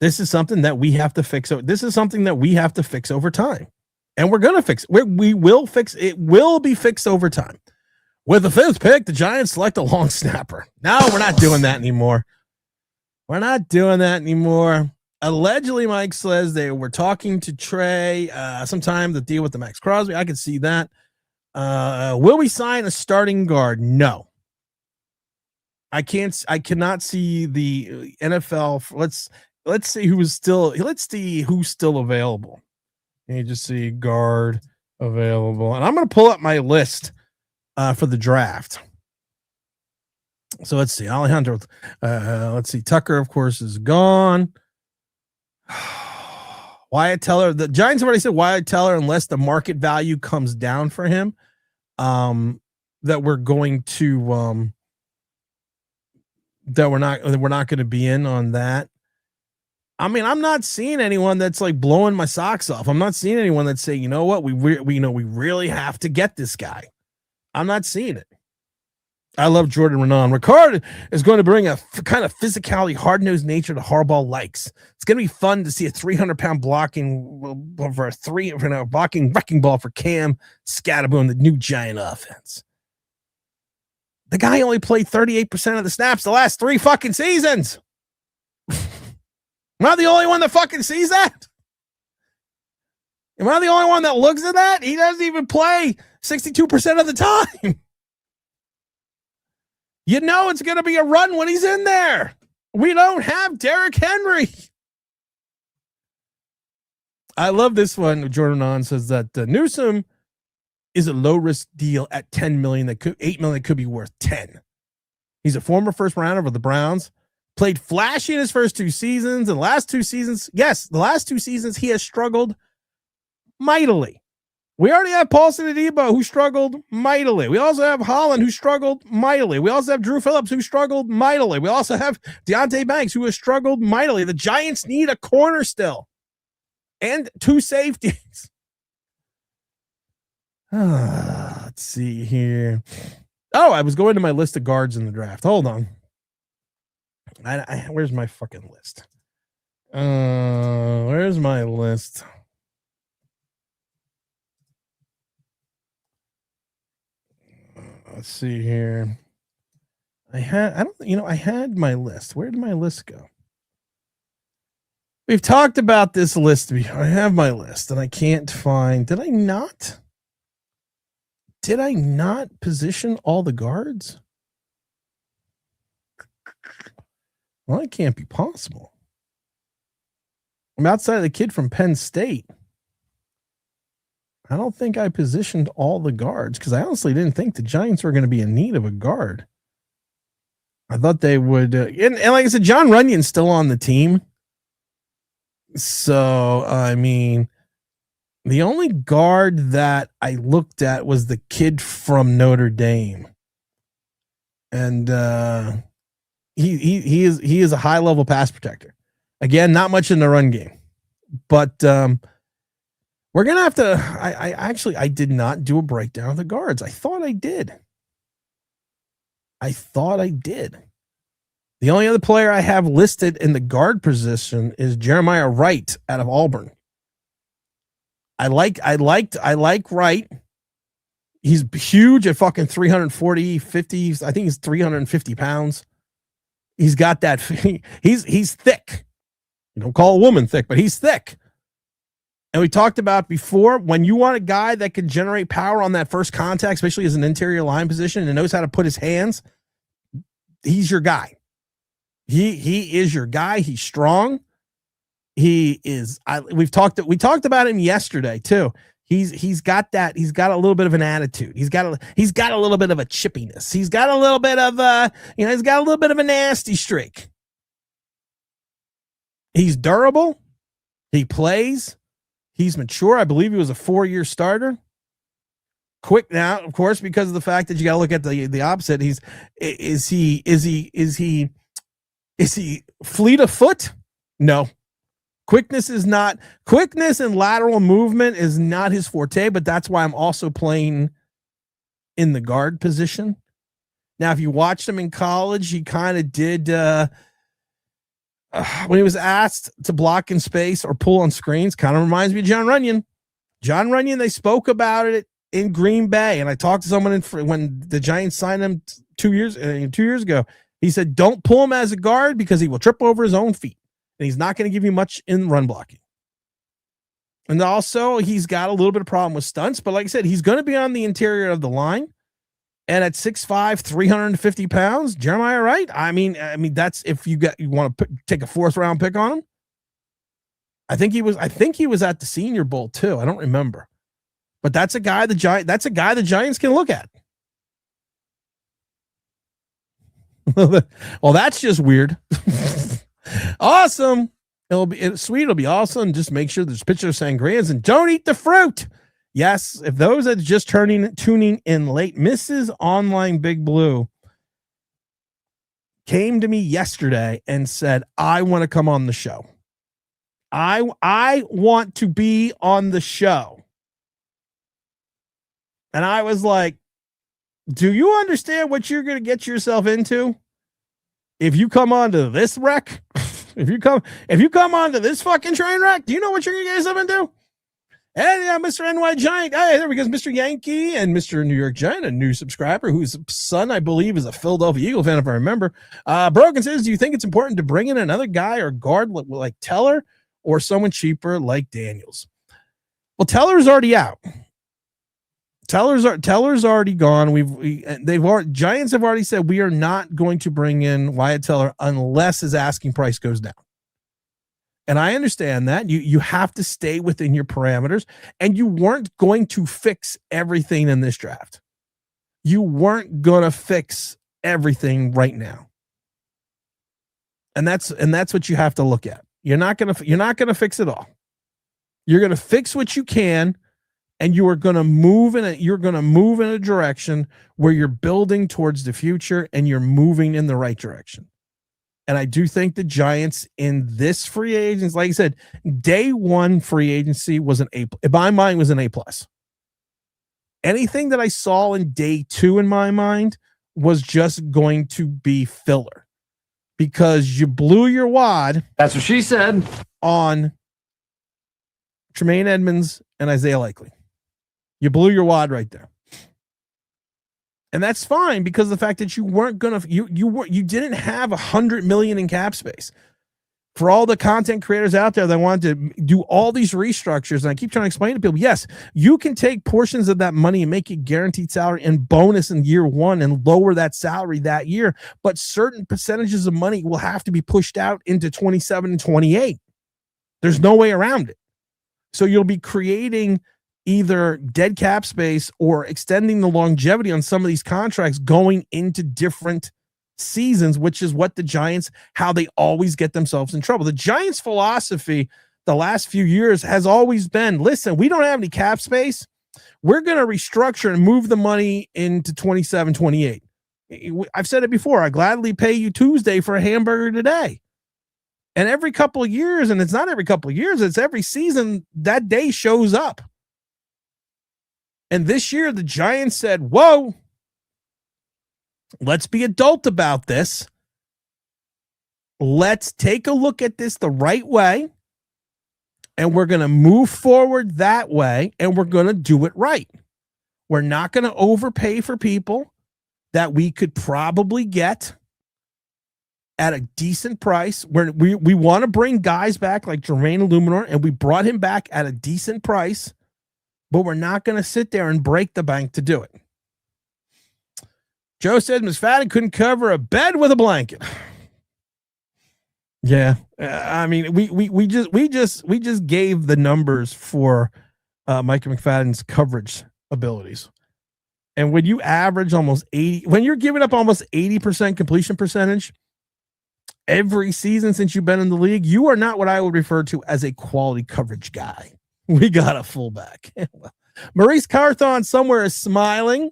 This is something that we have to fix. This is something that we have to fix over time. And we're going to fix it. We will fix it. It will be fixed over time. With the 5th pick, the Giants select a long snapper. No, we're not doing that anymore. We're not doing that anymore. Allegedly, Mike says they were talking to Trey sometime to deal with the Max Crosby. I can see that. Will we sign a starting guard? No. I cannot see the NFL. Let's see who's still available. You just see guard available. And I'm going to pull up my list for the draft. So let's see. Alejandro, let's see. Tucker, of course, is gone. Wyatt Teller, the Giants have already said Wyatt Teller, unless the market value comes down for him, that we're going to that we're not going to be in on that. I mean, I'm not seeing anyone that's like blowing my socks off. I'm not seeing anyone that's saying, you know what, we really have to get this guy. I'm not seeing it. I love Jordan Renan. Ricard is going to bring a kind of physicality, hard-nosed nature to Harbaugh likes. It's going to be fun to see a 300-pound blocking wrecking ball for Cam Scatterboom, the new Giant offense. The guy only played 38% of the snaps the last 3 fucking seasons. Am I the only one that fucking sees that? Am I the only one that looks at that? He doesn't even play 62% of the time. You know it's going to be a run when he's in there. We don't have Derrick Henry. I love this one. Jordan On says that Newsome is a low-risk deal at $10 million. That could $8 million could be worth 10. He's a former first rounder for the Browns. Played flashy in his first 2 seasons. And the last 2 seasons, he has struggled mightily. We already have Paulson Adebo, who struggled mightily. We also have Holland, who struggled mightily. We also have Drew Phillips, who struggled mightily. We also have Deontay Banks, who has struggled mightily. The Giants need a corner still and 2 safeties. Let's see here. Oh, I was going to my list of guards in the draft. Hold on. Where's my fucking list? Where's my list? Let's see here. I had my list. Where did my list go? We've talked about this list before. I have my list and I can't find. Did I not position all the guards? Well, it can't be possible. I'm outside of the kid from Penn State. I don't think I positioned all the guards because I honestly didn't think the Giants were going to be in need of a guard. I thought they would. And like I said, John Runyon's still on the team. So, I mean, the only guard that I looked at was the kid from Notre Dame. And he is a high-level pass protector. Again, not much in the run game. But we're going to have to I did not do a breakdown of the guards. I thought I did. The only other player I have listed in the guard position is Jeremiah Wright out of Auburn. I like Wright. He's huge at fucking 340, 50. I think he's 350 pounds. He's got that. He's thick. You don't call a woman thick, but he's thick. And we talked about before, when you want a guy that can generate power on that first contact, especially as an interior line position and knows how to put his hands, he's your guy. He is your guy. He's strong. He is. We talked about him yesterday too. He's got that. He's got a little bit of an attitude. He's got a little bit of a chippiness. He's got a little bit of he's got a little bit of a nasty streak. He's durable. He plays. He's mature. I believe he was a 4-year starter. Quick now, of course, because of the fact that you got to look at the opposite. Is he fleet of foot? No. Quickness and lateral movement is not his forte, but that's why I'm also playing in the guard position. Now, if you watched him in college, he kind of did when he was asked to block in space or pull on screens, kind of reminds me of John Runyon. John Runyon, they spoke about it in Green Bay, and I talked to someone when the Giants signed him 2 years ago. He said, don't pull him as a guard because he will trip over his own feet, and he's not going to give you much in run blocking. And also, he's got a little bit of problem with stunts, but like I said, he's going to be on the interior of the line. And at 6'5", 350 pounds, Jeremiah Wright. I mean, that's if you want to take a 4th round pick on him. I think he was at the Senior Bowl too. I don't remember, but that's a guy the Giants can look at. Well, that's just weird. Awesome. It's sweet. It'll be awesome. Just make sure there's pictures of sangrias and don't eat the fruit. Yes, if those that are just tuning in late, Mrs. Online Big Blue came to me yesterday and said, I want to come on the show. I want to be on the show. And I was like, do you understand what you're going to get yourself into? If you come onto this wreck, if you come onto this fucking train wreck, do you know what you're going to get yourself into? And yeah, Mr. NY Giant. Hey, there we go. Mr. Yankee and Mr. New York Giant, a new subscriber whose son, I believe, is a Philadelphia Eagle fan, if I remember. Brogan says, do you think it's important to bring in another guy or guard like Teller or someone cheaper like Daniels? Well, Teller's already out. Teller's already gone. Giants have already said we are not going to bring in Wyatt Teller unless his asking price goes down. And I understand that you have to stay within your parameters, and you weren't going to fix everything in this draft. You weren't going to fix everything right now. And that's what you have to look at. You're not going to fix it all. You're going to fix what you can, and you're going to move in a direction where you're building towards the future and you're moving in the right direction. And I do think the Giants in this free agents, like I said, day one free agency was in my mind was an A+. Anything that I saw in day two in my mind was just going to be filler because you blew your wad. That's what she said. On Tremaine Edmunds and Isaiah Likely. You blew your wad right there. And that's fine because the fact that you weren't going to, you didn't have $100 million in cap space. For all the content creators out there that want to do all these restructures, and I keep trying to explain to people, yes, you can take portions of that money and make it guaranteed salary and bonus in year one and lower that salary that year, but certain percentages of money will have to be pushed out into 27 and 28. There's no way around it. So you'll be creating either dead cap space or extending the longevity on some of these contracts going into different seasons, which is what the Giants, how they always get themselves in trouble. The Giants' philosophy the last few years has always been, listen, we don't have any cap space. We're going to restructure and move the money into 27, 28. I've said it before. I gladly pay you Tuesday for a hamburger today. And every couple of years, and it's not every couple of years, it's every season, that day shows up. And this year, the Giants said, whoa, let's be adult about this. Let's take a look at this the right way. And we're going to move forward that way. And we're going to do it right. We're not going to overpay for people that we could probably get at a decent price. We want to bring guys back like Jermaine Illuminor, and we brought him back at a decent price. But we're not going to sit there and break the bank to do it. Joe said McFadden couldn't cover a bed with a blanket. Yeah, I mean, we just gave the numbers for Micah McFadden's coverage abilities, and when you average almost 80, when you're giving up almost 80% completion percentage every season since you've been in the league, you are not what I would refer to as a quality coverage guy. We got a fullback. Maurice Carthon somewhere is smiling.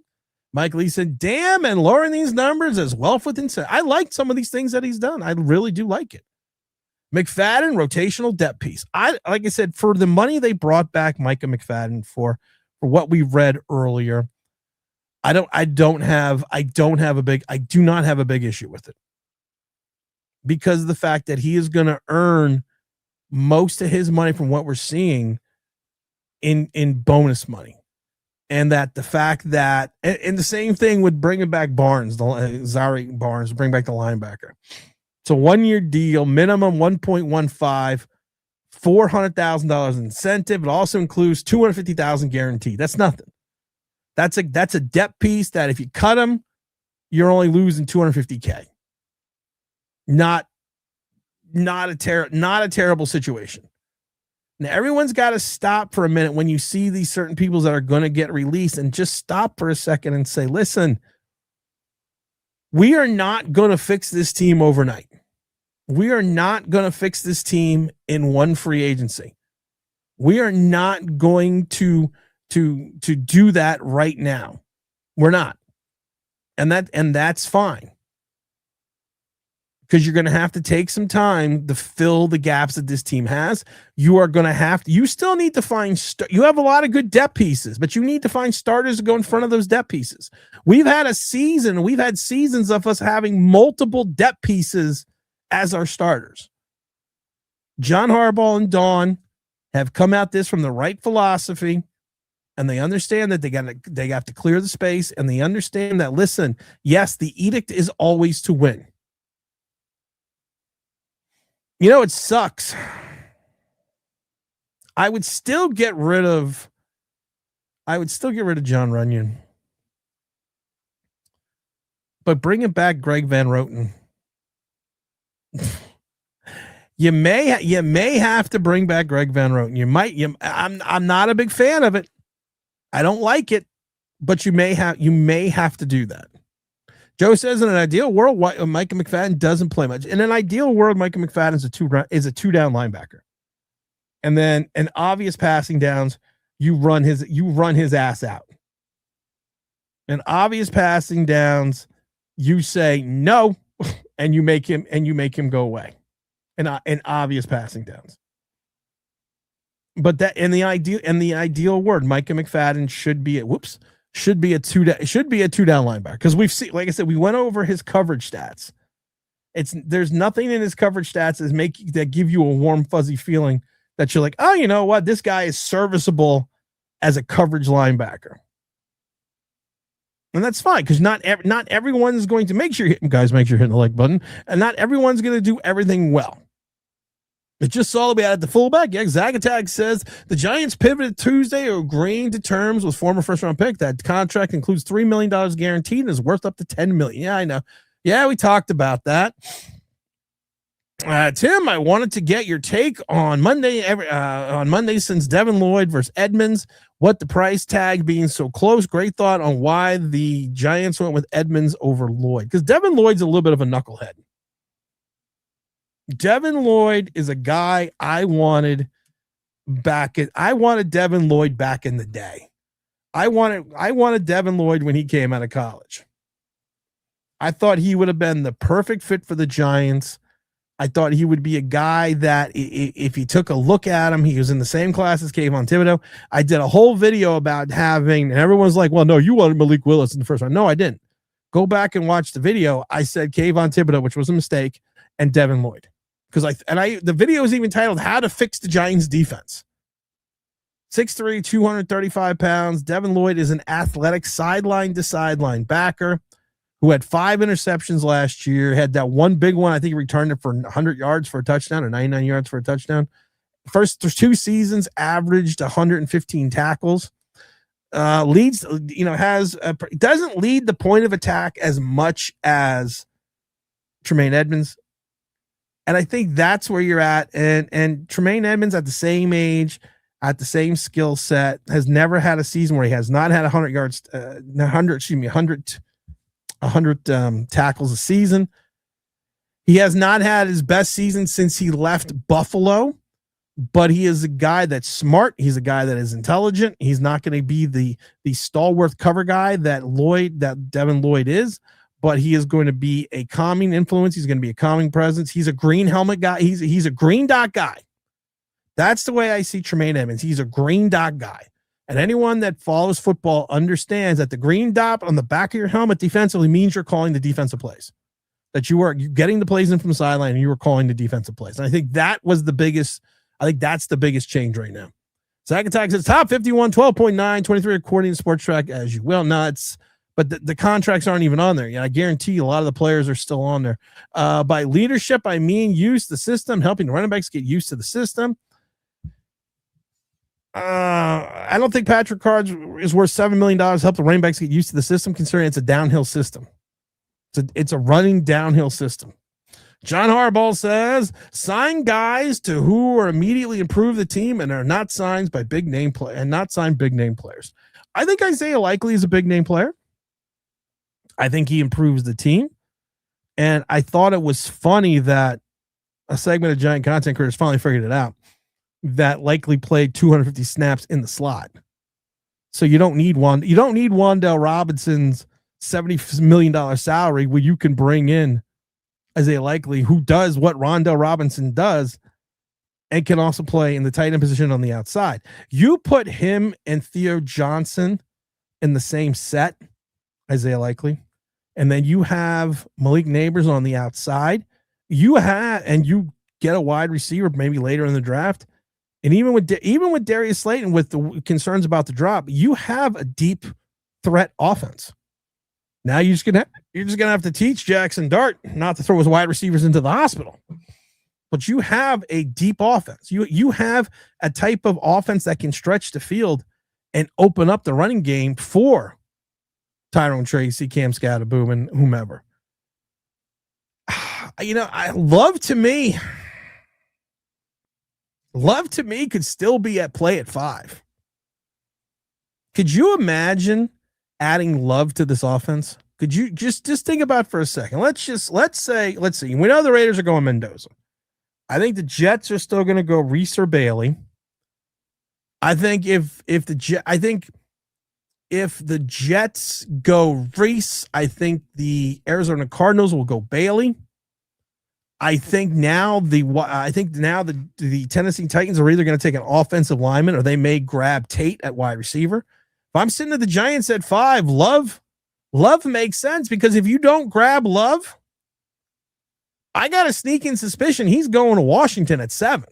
Mike Lee said, damn, and lowering these numbers is wealth within. I like some of these things that he's done. I really do like it. McFadden, rotational depth piece. Like I said, for the money they brought back Micah McFadden for what we read earlier, I do not have a big issue with it. Because of the fact that he is going to earn most of his money from what we're seeing in bonus money. And that the fact that, and the same thing with bringing back Barnes, Zari Barnes, bring back the linebacker. It's a 1-year deal, minimum 1.15, $400,000 incentive. It also includes $250,000 guaranteed. That's nothing. That's a depth piece that if you cut him, you're only losing $250K. Not a terrible situation. Now, everyone's got to stop for a minute when you see these certain people that are going to get released and just stop for a second and say, listen, We are not going to fix this team overnight. We are not going to fix this team in one free agency. We are not going to do that right now. We're not. And that's fine. Because you're going to have to take some time to fill the gaps that this team has. You are going to you still need to find, you have a lot of good depth pieces, but you need to find starters to go in front of those depth pieces. We've had seasons of us having multiple depth pieces as our starters. John Harbaugh and Dawn have come at this from the right philosophy, and they understand that they have to clear the space, and they understand that, listen, yes, the edict is always to win. You know, it sucks. I would still get rid of John Runyon. But bringing back Greg Van Roten. You may have to bring back Greg Van Roten. I'm not a big fan of it. I don't like it, but you may have to do that. Joe says, in an ideal world, Micah McFadden doesn't play much. In an ideal world, Micah McFadden is a two-down linebacker. And then in obvious passing downs, you run his ass out. In obvious passing downs, you say no, and you make him go away. In obvious passing downs. But that in the ideal world, Micah McFadden should be a two-down linebacker, because we've seen, like I said, we went over his coverage stats. There's nothing in his coverage stats that give you a warm, fuzzy feeling that you're like, oh, you know what, this guy is serviceable as a coverage linebacker. And that's fine, because not everyone's going to make sure you're hitting the like button, and not everyone's going to do everything well. It just saw we had the fullback. Yeah, Zagatag says the Giants pivoted Tuesday, agreeing to terms with former first-round pick. That contract includes $3 million guaranteed and is worth up to $10 million. Yeah, I know. Yeah, we talked about that. Tim, I wanted to get your take on Monday. Since Devin Lloyd versus Edmunds, what the price tag being so close. Great thought on why the Giants went with Edmunds over Lloyd, because Devin Lloyd's a little bit of a knucklehead. Devin Lloyd is a guy I wanted Devin Lloyd back in the day. I wanted Devin Lloyd when he came out of college. I thought he would have been the perfect fit for the Giants. I thought he would be a guy that if you took a look at him, he was in the same class as Kavon Thibodeau. I did a whole video about and everyone's like, well, no, you wanted Malik Willis in the first round. No, I didn't. Go back and watch the video. I said Kavon Thibodeau, which was a mistake, and Devin Lloyd. The video is even titled "How to Fix the Giants Defense." 6'3", 235 pounds. Devin Lloyd is an athletic sideline to sideline backer who had 5 interceptions last year. Had that one big one. I think he returned it for 100 yards for a touchdown or 99 yards for a touchdown. First 2 seasons averaged 115 tackles. Doesn't lead the point of attack as much as Tremaine Edmunds. And I think that's where you're at. And Tremaine Edmunds, at the same age, at the same skill set, has never had a season where he has not had 100 yards, 100 tackles a season. He has not had his best season since he left Buffalo, but he is a guy that's smart. He's a guy that is intelligent. He's not going to be the stalwart cover guy that Devin Lloyd is. But he is going to be a calming influence. He's going to be a calming presence. He's a green helmet guy. He's a green dot guy. That's the way I see Tremaine Edmunds. He's a green dot guy. And anyone that follows football understands that the green dot on the back of your helmet defensively means you're calling the defensive plays. That you're getting the plays in from the sideline and you were calling the defensive plays. And I think that's the biggest change right now. Zach Attack says top 51, 12.9, 23 according to Sports Track, as you will. But the contracts aren't even on there. Yeah, I guarantee you a lot of the players are still on there. By leadership, I mean use the system, helping the running backs get used to the system. I don't think Patrick Ricard is worth $7 million to help the running backs get used to the system, considering it's a downhill system. It's a running downhill system. John Harbaugh says, sign guys to who are immediately improve the team and are not signed by big name players. I think Isaiah Likely is a big name player. I think he improves the team. And I thought it was funny that a segment of Giant content creators finally figured it out, that likely played 250 snaps in the slot. So you don't need Wan'Dale Robinson's $70 million salary where you can bring in Isaiah Likely, who does what Rondell Robinson does and can also play in the tight end position on the outside. You put him and Theo Johnson in the same set, Isaiah Likely, and then you have Malik Neighbors on the outside. You get a wide receiver maybe later in the draft. And even with Darius Slayton, with the concerns about the drop, you have a deep threat offense. Now you're just gonna have to teach Jackson Dart not to throw his wide receivers into the hospital. But you have a deep offense. You have a type of offense that can stretch the field and open up the running game for Tyrone Tracy, Cam Scatterboom, and whomever. Love to me could still be at play at 5. Could you imagine adding Love to this offense? Could you just think about it for a second? Let's see. We know the Raiders are going Mendoza. I think the Jets are still going to go Reese or Bailey. I think if the Jets go Reese, I think the Arizona Cardinals will go Bailey. I think now the Tennessee Titans are either going to take an offensive lineman or they may grab Tate at wide receiver. If I'm sitting at the Giants at 5, Love makes sense, because if you don't grab Love, I got a sneaking suspicion he's going to Washington at 7.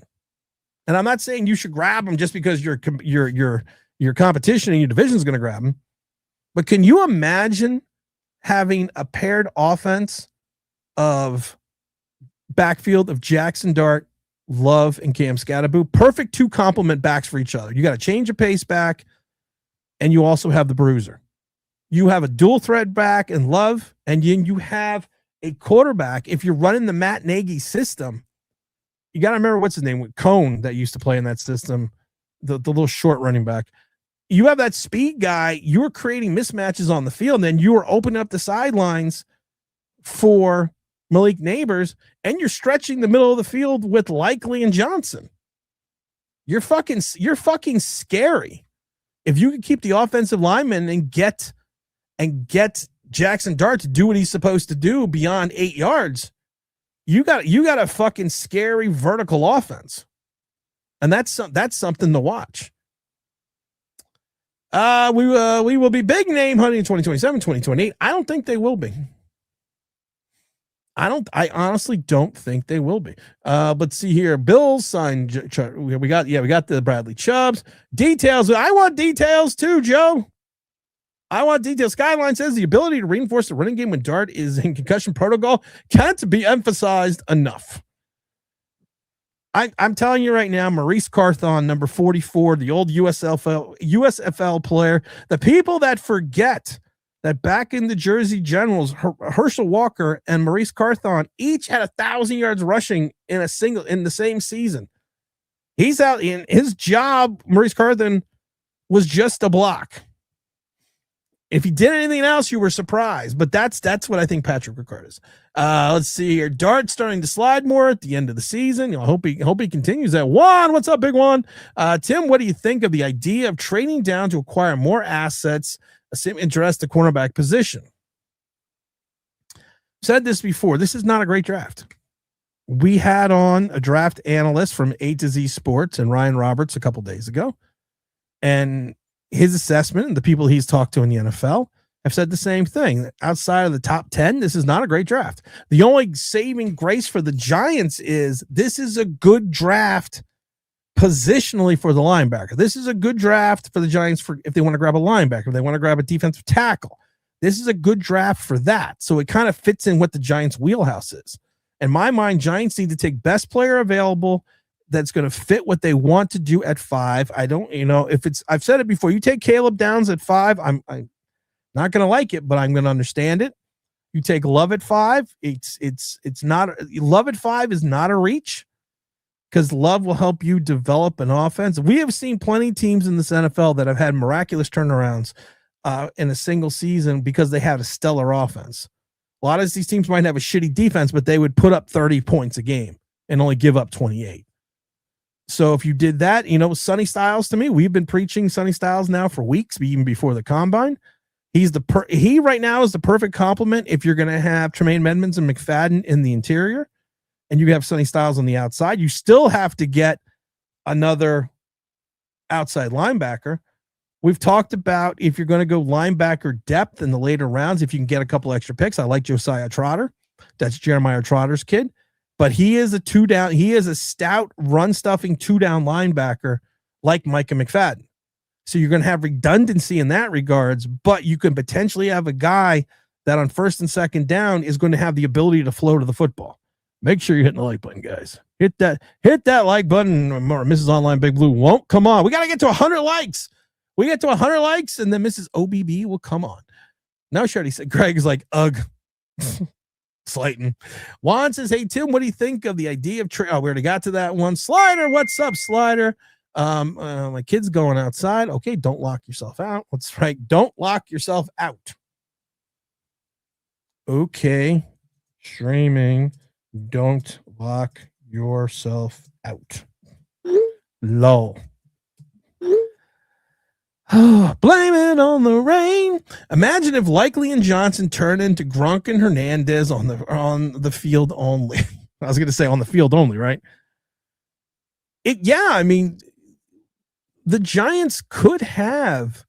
And I'm not saying you should grab him just because your competition in your division is going to grab him. But can you imagine having a paired offense of backfield of Jackson Dart, Love, and Cam Scatterboom? Perfect 2 complement backs for each other. You got a change of pace back, and you also have the bruiser. You have a dual threat back and Love, and then you have a quarterback. If you're running the Matt Nagy system, you got to remember what's his name, with Cone, that used to play in that system, the little short running back. You have that speed guy. You're creating mismatches on the field, and then you are opening up the sidelines for Malik Neighbors, and you're stretching the middle of the field with Likely and Johnson. You're fucking scary. If you can keep the offensive lineman and get Jackson Dart to do what he's supposed to do beyond 8 yards, you got a fucking scary vertical offense. And that's something to watch. We will be big name hunting in 2027, 2028. I don't think they will be. I honestly don't think they will be. Let's see here. Bills signed. We got the Bradley Chubbs details. I want details too, Joe. I want details. Skyline says the ability to reinforce the running game when Dart is in concussion protocol can't be emphasized enough. I'm telling you right now, Maurice Carthon, number 44, the old USFL player, the people that forget that back in the Jersey Generals, Herschel Walker and Maurice Carthon each had 1,000 yards rushing in the same season. He's out in his job. Maurice Carthon was just a block. If he did anything else, you were surprised. But that's what I think Patrick Ricard is. Let's see here. Dart starting to slide more at the end of the season. I hope he continues that. Juan, what's up, big Juan? Tim, what do you think of the idea of trading down to acquire more assets? Same interest the cornerback position. Said this before. This is not a great draft. We had on a draft analyst from A to Z Sports and Ryan Roberts a couple days ago, and his assessment and the people he's talked to in the NFL have said the same thing. Outside of the top 10, this is not a great draft. The only saving grace for the Giants is this is a good draft positionally for the linebacker. This is a good draft for the Giants for if they want to grab a linebacker, if they want to grab a defensive tackle. This is a good draft for that. So it kind of fits in what the Giants' wheelhouse is. In my mind, Giants need to take best player available that's going to fit what they want to do at 5. I don't, if it's, I've said it before, you take Caleb Downs at 5, I'm not going to like it, but I'm going to understand it. You take Love at 5. It's not, Love at 5 is not a reach, because Love will help you develop an offense. We have seen plenty of teams in this NFL that have had miraculous turnarounds in a single season because they had a stellar offense. A lot of these teams might have a shitty defense, but they would put up 30 points a game and only give up 28. So if you did that, Sonny Styles, to me, we've been preaching Sonny Styles now for weeks, even before the combine. He right now is the perfect complement if you're going to have Tremaine Edmunds and McFadden in the interior and you have Sonny Styles on the outside. You still have to get another outside linebacker. We've talked about if you're going to go linebacker depth in the later rounds, if you can get a couple extra picks. I like Josiah Trotter. That's Jeremiah Trotter's kid. But he is a stout run stuffing 2-down linebacker like Micah McFadden. So you're going to have redundancy in that regards, but you can potentially have a guy that on first and second down is going to have the ability to flow to the football. Make sure you're hitting the like button, guys. Hit that like button, or Mrs. Online Big Blue won't come on. We got to get to 100 likes. We get to 100 likes, and then Mrs. OBB will come on. No, Shreddy said, Greg is like, ugh. Slayton. Juan says, hey, Tim, what do you think of the idea of we already got to that one. Slider, what's up, Slider? My kid's going outside. Okay, don't lock yourself out. That's right. Don't lock yourself out. Okay. Streaming. Don't lock yourself out. Lol. Blame it on the rain. Imagine if Likely and Johnson turned into Gronk and Hernandez on the field only. I was going to say on the field only, right? I mean, the Giants could have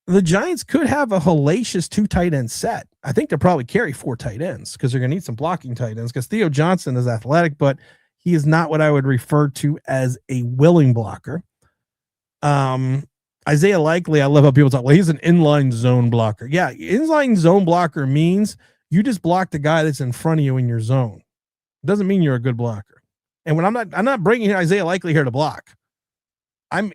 a hellacious 2 tight end set. I think they'll probably carry 4 tight ends because they're going to need some blocking tight ends because Theo Johnson is athletic, but he is not what I would refer to as a willing blocker. Isaiah Likely, I love how people talk, well, he's an inline zone blocker. Yeah, inline zone blocker means you just block the guy that's in front of you in your zone. It doesn't mean you're a good blocker. And when I'm not bringing Isaiah Likely here to block. I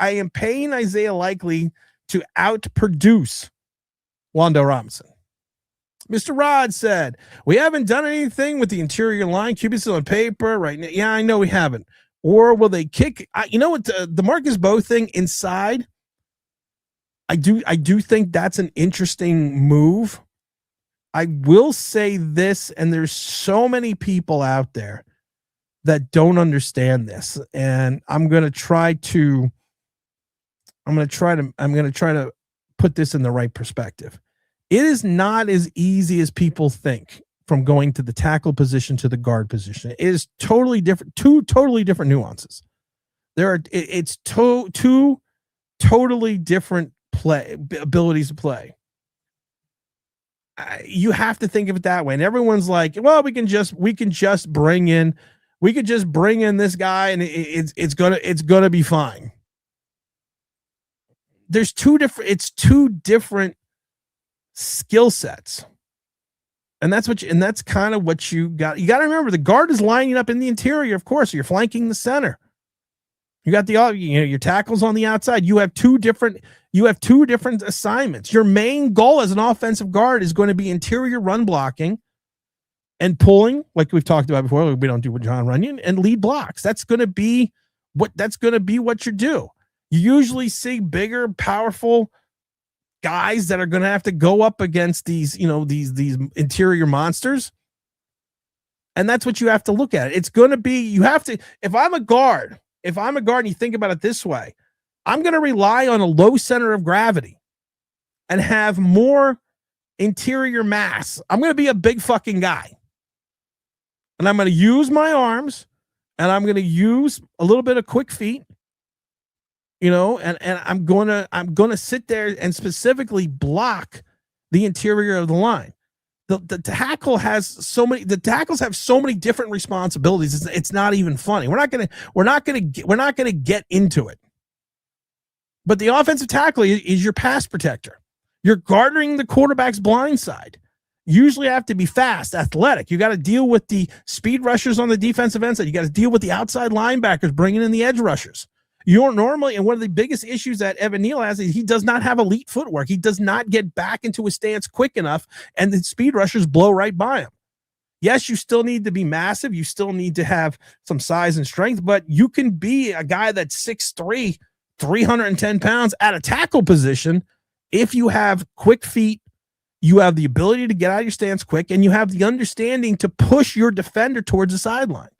am paying Isaiah Likely to outproduce Wando Robinson. Mr. Rod said, we haven't done anything with the interior line. QB still on paper right now. Yeah, I know we haven't. Or will they kick? You know what? The Marcus Bowe thing inside, I do think that's an interesting move. I will say this, and there's so many people out there that don't understand this, and I'm going to try to put this in the right perspective. It is not as easy as people think from going to the tackle position to the guard position. It is totally different, 2 totally different nuances. It's two totally different abilities to play. You have to think of it that way. And everyone's like, well, we can just bring in this guy and it's gonna be fine. It's two different skill sets. And that's kind of what you got. You got to remember the guard is lining up in the interior, of course. You're flanking the center. You got your tackles on the outside. You have two different assignments. Your main goal as an offensive guard is going to be interior run blocking and pulling, like we've talked about before. We don't do with John Runyon, and lead blocks. That's going to be what you do. You usually see bigger, powerful guys that are going to have to go up against these interior monsters. And that's what you have to look at. It's going to be, if I'm a guard and you think about it this way, I'm going to rely on a low center of gravity and have more interior mass. I'm going to be a big fucking guy. And I'm going to use my arms and I'm going to use a little bit of quick feet. And I'm gonna sit there and specifically block the interior of the line. The tackles have so many different responsibilities. It's not even funny. We're not gonna get into it. But the offensive tackle is your pass protector. You're guarding the quarterback's blind side. You usually have to be fast, athletic. You got to deal with the speed rushers on the defensive end side. You got to deal with the outside linebackers, bringing in the edge rushers. You're normally, and one of the biggest issues that Evan Neal has is he does not have elite footwork. He does not get back into his stance quick enough, and the speed rushers blow right by him. Yes, you still need to be massive. You still need to have some size and strength, but you can be a guy that's 6'3", 310 pounds at a tackle position if you have quick feet You have the ability to get out of your stance quick, and you have the understanding to push your defender towards the sideline.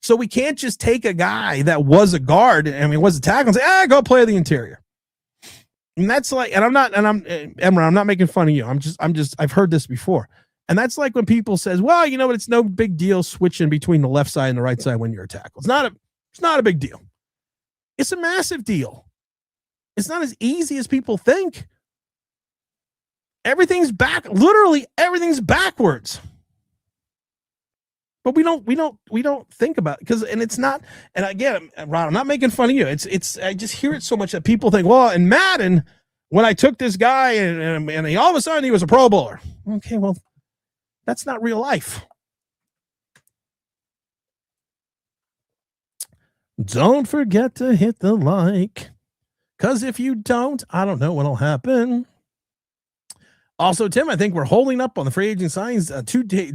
So we can't just take a guy that was a guard, was a tackle, and say, go play the interior. And that's like, and I'm not making fun of you. I've heard this before. And that's like when people says, well, it's no big deal switching between the left side and the right side when you're a tackle. It's not a big deal. It's a massive deal. It's not as easy as people think. Literally everything's backwards. But we don't think about it and it's not. And again, Ron, I'm not making fun of you. It's I just hear it so much that people think, well, in Madden, when I took this guy and he, all of a sudden he was a Pro Bowler. Okay, well, that's not real life. Don't forget to hit the like, because if you don't, I don't know what'll happen. Also, Tim, I think we're holding up on the free agent signings.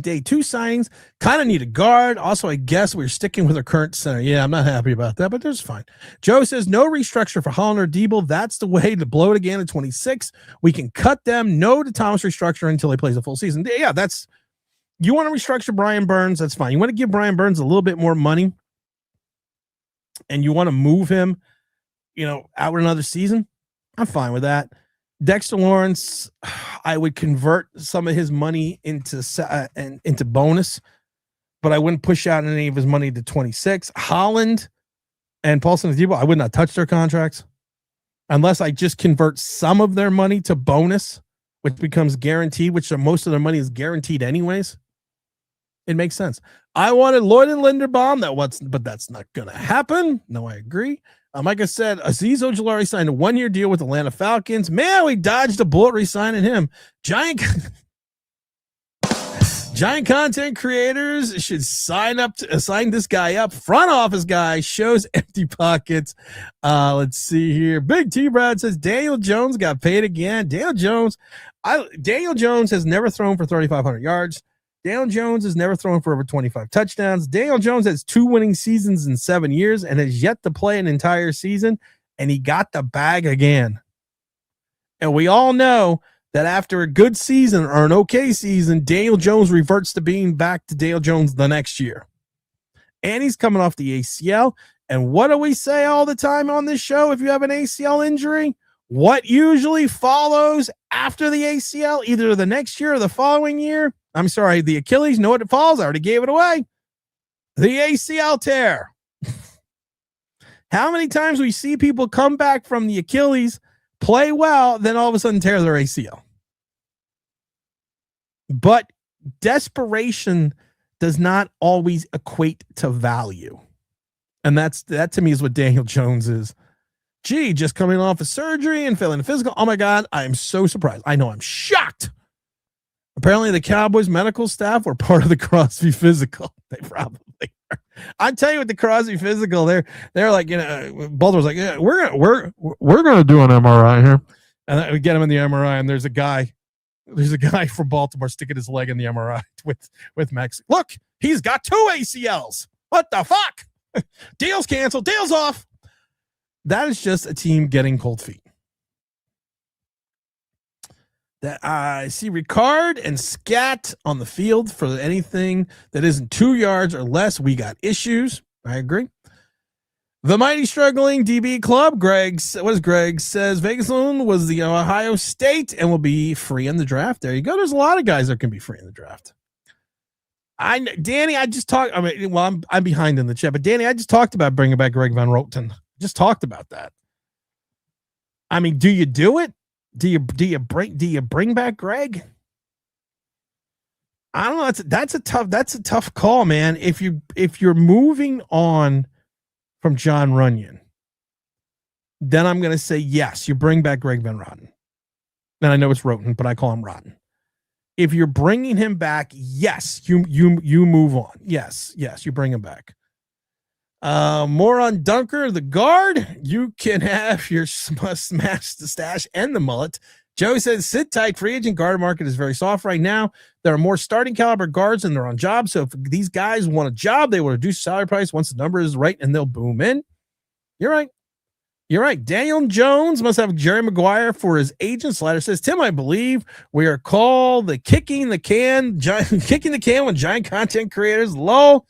Day two signings. Kind of need a guard. Also, I guess we're sticking with our current center. Yeah, I'm not happy about that, but that's fine. Joe says no restructure for Holland or Debo. That's the way to blow it again at 26. We can cut them. No to Thomas restructure until he plays a full season. Yeah, you want to restructure Brian Burns. That's fine. You want to give Brian Burns a little bit more money and you want to move him, out another season. I'm fine with that. Dexter Lawrence, I would convert some of his money into bonus, but I wouldn't push out any of his money to 26. Holland and Paulson Adebo, I would not touch their contracts unless I just convert some of their money to bonus, which becomes guaranteed, which most of their money is guaranteed anyways. It makes sense. I wanted Lloyd and Linderbaum, but that's not going to happen. No, I agree. Like I said, Azeez Ojulari signed a 1-year deal with Atlanta Falcons. Man, we dodged a bullet re-signing him. Giant content creators should sign this guy up. Front office guy shows empty pockets. Let's see here. Big T Brad says Daniel Jones got paid again. Daniel Jones has never thrown for 3,500 yards. Daniel Jones has never thrown for over 25 touchdowns. Daniel Jones has 2 winning seasons in 7 years and has yet to play an entire season, and he got the bag again. And we all know that after a good season or an okay season, Daniel Jones reverts to being back to Daniel Jones the next year. And he's coming off the ACL. And what do we say all the time on this show if you have an ACL injury? What usually follows after the ACL, either the next year or the following year? I'm sorry, the Achilles, know what it falls? I already gave it away. The ACL tear. How many times we see people come back from the Achilles, play well, then all of a sudden tear their ACL? But desperation does not always equate to value. And that to me is what Daniel Jones is. Gee, just coming off of surgery and failing a physical. Oh my God, I am so surprised. I know, I'm shocked. Apparently the Cowboys medical staff were part of the Crosby physical. They probably are. I tell you, with the Crosby physical, they're like, Baltimore's like, yeah, we're gonna do an MRI here, and then we get him in the MRI, and there's a guy from Baltimore sticking his leg in the MRI with Max. Look, he's got 2 ACLs. What the fuck? Deal's canceled. Deal's off. That is just a team getting cold feet. That I see Ricard and Scat on the field for anything that isn't 2 yards or less. We got issues. I agree. The mighty struggling DB club. Greg says Vegas Loon was the Ohio State and will be free in the draft. There you go. There's a lot of guys that can be free in the draft. Danny, I just talked. I'm behind in the chat, but Danny, I just talked about bringing back Greg Van Roten. Just talked about that. I mean, do you do it? Do you bring back Greg? I don't know. That's a tough call, man. If you're moving on from John Runyon, then I'm going to say yes. You bring back Greg Van Roten. And I know it's Roten, but I call him Rotten. If you're bringing him back, yes, you move on. Yes, you bring him back. More on Dunker, the guard. You can have your smash the stash and the mullet. Joey says, sit tight. Free agent guard market is very soft right now. There are more starting caliber guards and they're on jobs. So if these guys want a job, they will reduce salary price once the number is right and they'll boom in. You're right. You're right. Daniel Jones must have Jerry Maguire for his agent. Slider says, Tim, I believe we are called the kicking the can when giant content creators. Lol,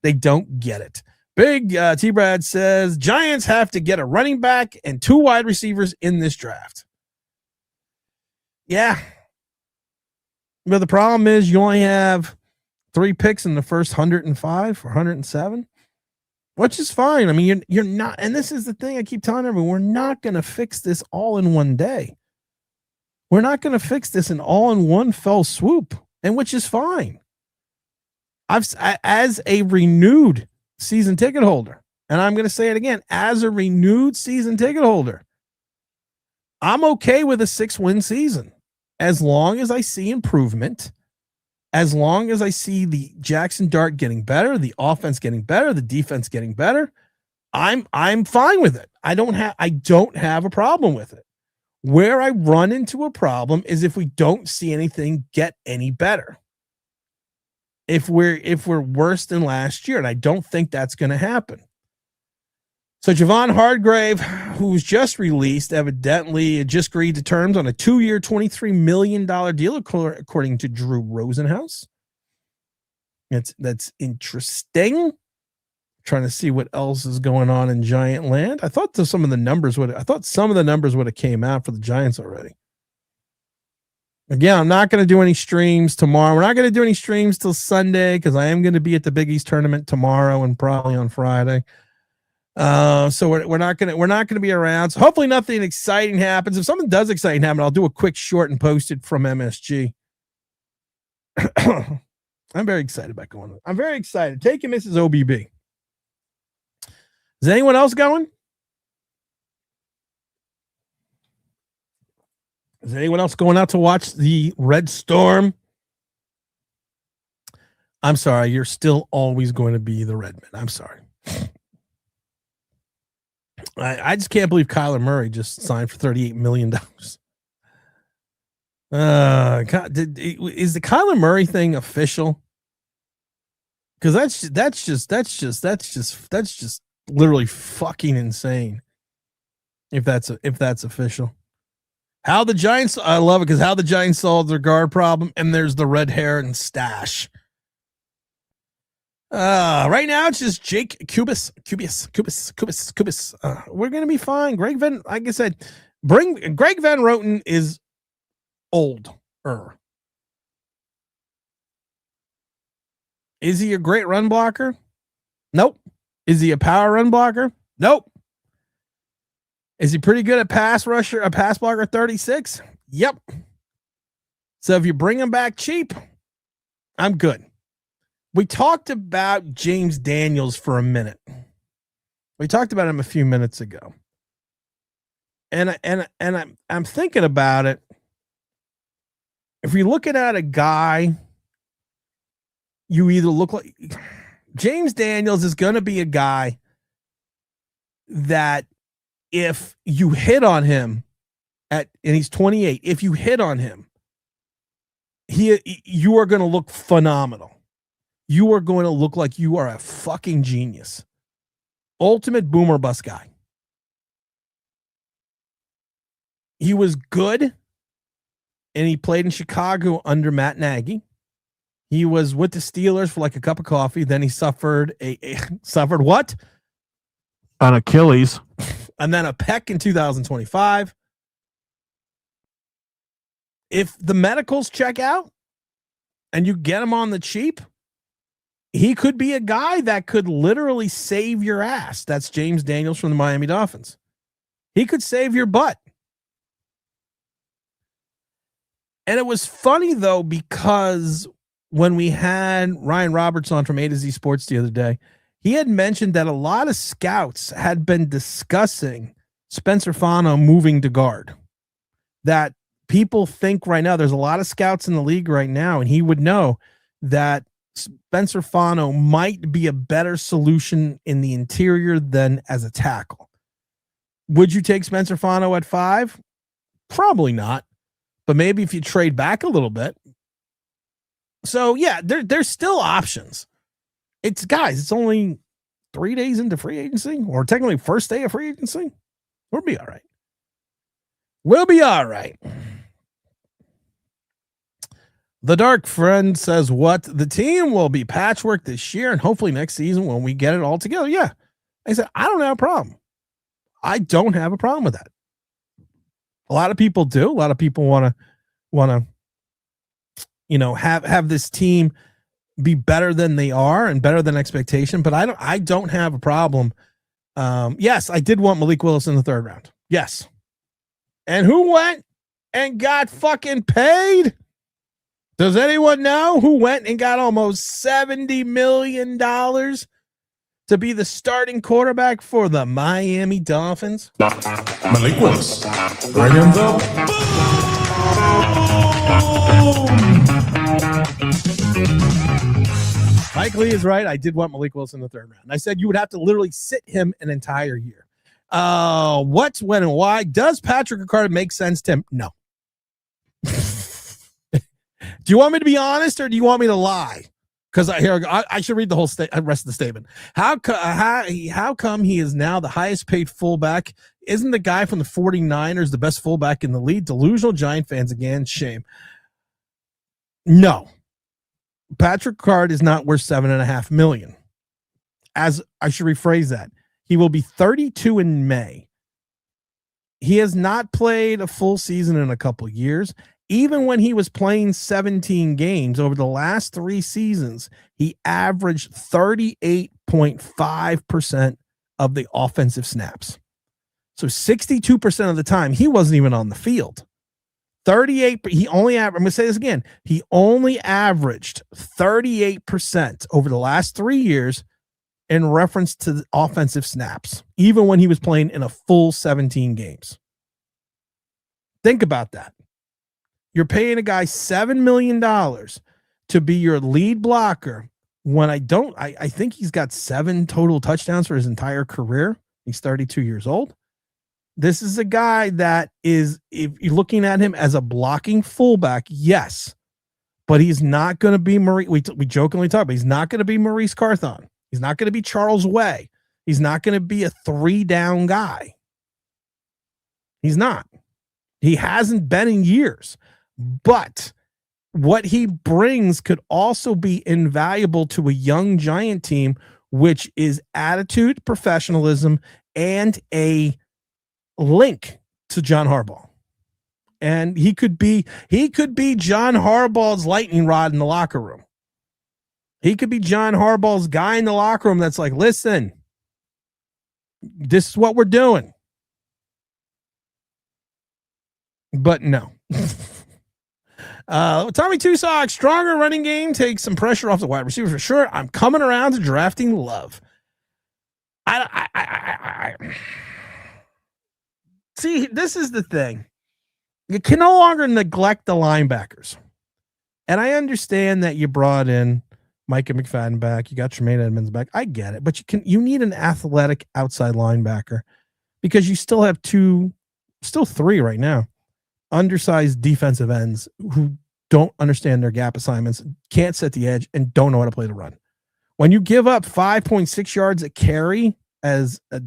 they don't get it. Big T-Brad says, Giants have to get a running back and 2 wide receivers in this draft. Yeah. But the problem is you only have 3 picks in the first 105 or 107, which is fine. I mean, you're not, and this is the thing I keep telling everyone, we're not going to fix this all in one day. We're not going to fix this in all in one fell swoop, and which is fine. As a renewed season ticket holder, and I'm going to say it again, as a renewed season ticket holder, I'm okay with a 6-win season as long as I see improvement, as long as I see the Jackson Dart getting better, the offense getting better, the defense getting better. I'm fine with it. I don't have a problem with it. Where I run into a problem is if we don't see anything get any better. If we're worse than last year, and I don't think that's going to happen. So Javon Hargrave, who's just released, evidently just agreed to terms on a 2-year, $23 million deal, according to Drew Rosenhaus. That's interesting. Trying to see what else is going on in Giant land. I thought some of the numbers would have came out for the Giants already. Again, I'm not going to do any streams tomorrow. We're not going to do any streams till Sunday because I am going to be at the Big East tournament tomorrow and probably on Friday. So we're not gonna be around. So hopefully nothing exciting happens. If something does exciting happen, I'll do a quick short and post it from MSG. I'm very excited about going. I'm very excited. Take you, Mrs. OBB. Is anyone else going? Is anyone else going out to watch the Red Storm? I'm sorry, you're still always going to be the Redmen. I'm sorry. I just can't believe Kyler Murray just signed for $38 million. Is the Kyler Murray thing official? Because that's just literally fucking insane. If that's official. How the Giants, I love it because how the Giants solved their guard problem, and there's the red hair and stash. Right now it's just Jake Cubis. We're gonna be fine. Greg Van, like I said, Greg Van Roten is older. Is he a great run blocker? Nope. Is he a power run blocker? Nope. Is he pretty good at pass blocker 36? Yep. So if you bring him back cheap, I'm good. We talked about James Daniels for a minute. We talked about him a few minutes ago. And I'm thinking about it. If you're looking at a guy, you either look like James Daniels is going to be a guy that if you hit on him and he's 28, if you hit on him, you are going to look phenomenal. You are going to look like you are a fucking genius. Ultimate boomer bust guy. He was good, and he played in Chicago under Matt Nagy. He was with the Steelers for like a cup of coffee. Then he suffered suffered what? An Achilles. And then a pec in 2025. If the medicals check out and you get him on the cheap, he could be a guy that could literally save your ass. That's James Daniels from the Miami Dolphins. He could save your butt. And it was funny, though, because when we had Ryan Roberts on from A to Z Sports the other day, he had mentioned that a lot of scouts had been discussing Spencer Fano moving to guard. That people think right now, there's a lot of scouts in the league right now, and he would know that Spencer Fano might be a better solution in the interior than as a tackle. Would you take Spencer Fano at 5? Probably not. But maybe if you trade back a little bit. So, yeah, there's still options. It's only 3 days into free agency, or technically first day of free agency. We'll be all right. We'll be all right. The Dark Friend says, what? The team will be patchwork this year and hopefully next season when we get it all together. Yeah. I said, I don't have a problem. I don't have a problem with that. A lot of people do. A lot of people want to, have this team be better than they are and better than expectation. But I don't have a problem. Yes, I did want Malik Willis in the third round. Yes. And who went and got fucking paid? Does anyone know who went and got almost $70 million to be the starting quarterback for the Miami Dolphins? Malik Willis. Bring him the boom. Mike Lee is right. I did want Malik Willis in the third round. I said you would have to literally sit him an entire year. What, when, and why? Does Patrick Ricard make sense, Tim? No. Do you want me to be honest or do you want me to lie? Because I should read the whole rest of the statement. How come he is now the highest paid fullback? Isn't the guy from the 49ers the best fullback in the league? Delusional Giant fans again. Shame. No. Patrick Ricard is not worth $7.5 million. As I should rephrase that. He will be 32 in May. He has not played a full season in a couple years. Even when he was playing 17 games over the last 3 seasons, he averaged 38.5% of the offensive snaps. So 62% of the time, he wasn't even on the field. 38, he only I'm going to say this again. He only averaged 38% over the last 3 years in reference to the offensive snaps, even when he was playing in a full 17 games. Think about that. You're paying a guy $7 million to be your lead blocker when I think he's got 7 total touchdowns for his entire career. He's 32 years old. This is a guy that is, if you're looking at him as a blocking fullback, yes, but he's not going to be Maurice. We jokingly talk, but he's not going to be Maurice Carthon. He's not going to be Charles Way. He's not going to be a 3-down guy. He's not. He hasn't been in years. But what he brings could also be invaluable to a young Giant team, which is attitude, professionalism, and a link to John Harbaugh. And he could be John Harbaugh's lightning rod in the locker room. He could be John Harbaugh's guy in the locker room that's like, listen, this is what we're doing. But no. Tommy Tusock, stronger running game takes some pressure off the wide receivers for sure. I'm coming around to drafting Love. See, this is the thing. You can no longer neglect the linebackers. And I understand that you brought in Micah McFadden back. You got Tremaine Edmunds back. I get it. But you need an athletic outside linebacker because you still have 3 right now. Undersized defensive ends who don't understand their gap assignments, can't set the edge, and don't know how to play the run. When you give up 5.6 yards a carry as a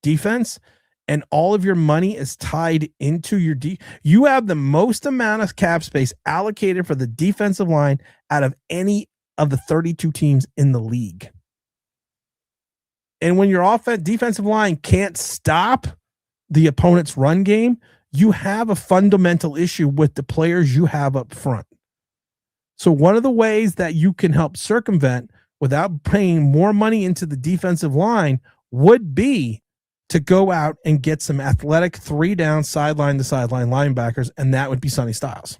defense and all of your money is tied into your you have the most amount of cap space allocated for the defensive line out of any of the 32 teams in the league. And when your defensive line can't stop the opponent's run game, you have a fundamental issue with the players you have up front. So one of the ways that you can help circumvent without paying more money into the defensive line would be to go out and get some athletic 3-down sideline to sideline linebackers, and that would be Sonny Styles.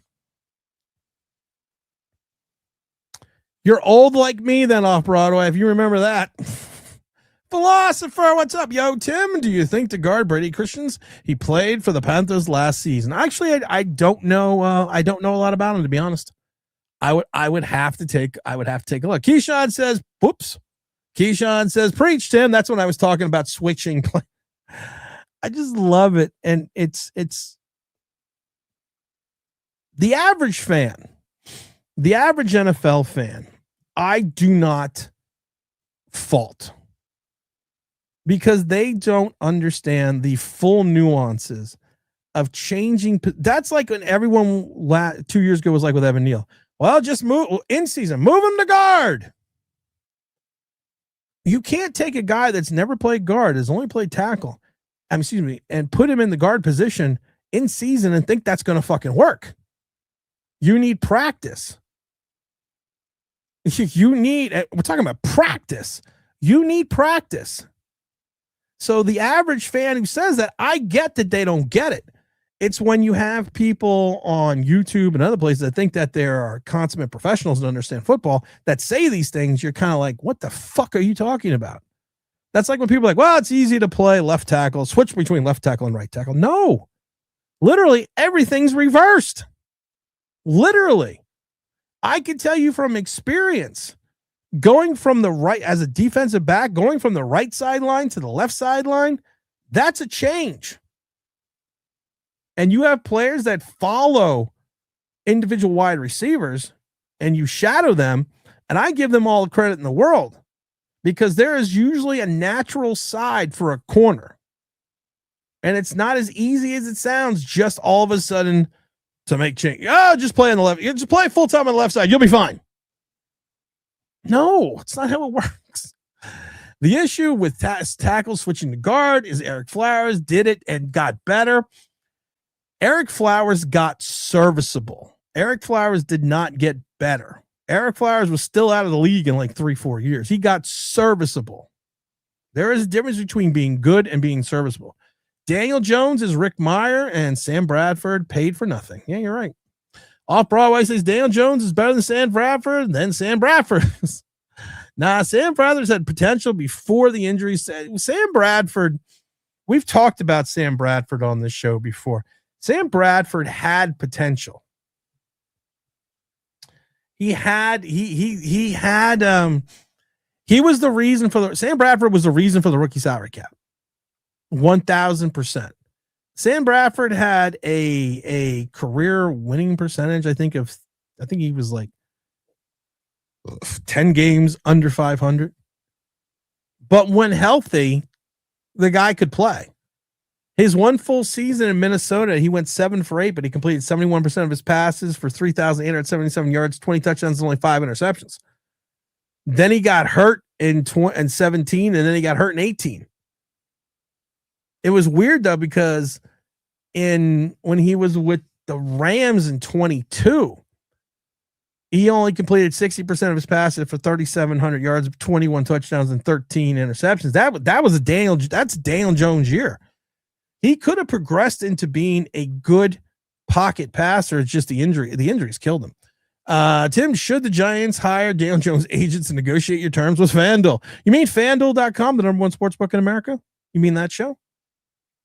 You're old like me then, Off-Broadway, if you remember that. Philosopher, what's up, yo? Tim, do you think to guard Brady Christians? He played for the Panthers last season. Actually, I don't know. I don't know a lot about him, to be honest. I would have to take a look. Keyshawn says, "Whoops." Keyshawn says, "Preach, Tim." That's when I was talking about switching play. I just love it, and it's the average fan, the average NFL fan. I do not fault. because they don't understand the full nuances of changing. That's like when everyone 2 years ago was like with Evan Neal. Well, just move in season, move him to guard. You can't take a guy that's never played guard, has only played tackle, and put him in the guard position in season and think that's going to fucking work. You need practice. We're talking about practice. You need practice. So the average fan who says that, I get that they don't get it. It's when you have people on YouTube and other places that think that there are consummate professionals that understand football that say these things, you're kind of like, what the fuck are you talking about? That's like when people are like, well, it's easy to play left tackle, switch between left tackle and right tackle. No, literally everything's reversed. Literally. I can tell you from experience, going from the right as a defensive back, going from the right sideline to the left sideline, that's a change. And you have players that follow individual wide receivers and you shadow them, and I give them all the credit in the world because there is usually a natural side for a corner. And it's not as easy as it sounds just all of a sudden to make change. Oh, just play on the left. You just play full time on the left side. You'll be fine. No, it's not how it works. The issue with tackle switching to guard is Eric Flowers did it and got better. Eric Flowers got serviceable. Eric Flowers did not get better. Eric Flowers was still out of the league in like 3-4 years. He got serviceable. There is a difference between being good and being serviceable. Daniel Jones is Rick Meyer and Sam Bradford paid for nothing. Yeah, you're right. Off Broadway says Daniel Jones is better than Sam Bradford. Then Sam Bradford. Sam Bradford's had potential before the injury. Sam Bradford, we've talked about Sam Bradford on this show before. Sam Bradford had potential. He was the reason for Sam Bradford was the reason for the rookie salary cap. 1,000%. Sam Bradford had a career winning percentage. I think he was like 10 games under 500. But when healthy, the guy could play. His one full season in Minnesota, he went 7 for 8, but he completed 71% of his passes for 3,877 yards, 20 touchdowns, and only 5 interceptions. Then he got hurt in 17, and then he got hurt in 18. It was weird though, because when he was with the Rams in 22, he only completed 60% of his passes for 3,700 yards, 21 touchdowns, and 13 interceptions. That's Daniel Jones' year. He could have progressed into being a good pocket passer. It's just the injuries killed him. Tim, should the Giants hire Daniel Jones agents and negotiate your terms with FanDuel? You mean FanDuel.com, the #1 sportsbook in America? You mean that show?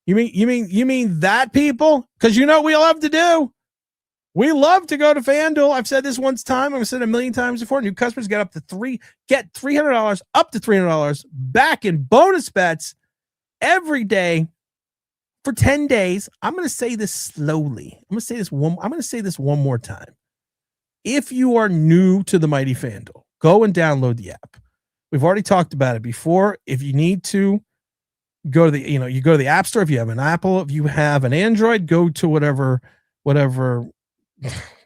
You mean that, people? Because you know what we love to do. We love to go to FanDuel. I've said this once time. I've said it a million times before. New customers get $300 up to $300 back in bonus bets every day for 10 days. I'm going to say this slowly. I'm going to say this one more time. If you are new to the mighty FanDuel, go and download the app. We've already talked about it before. If you need to, go to the App Store. If you have an Apple, if you have an Android, go to whatever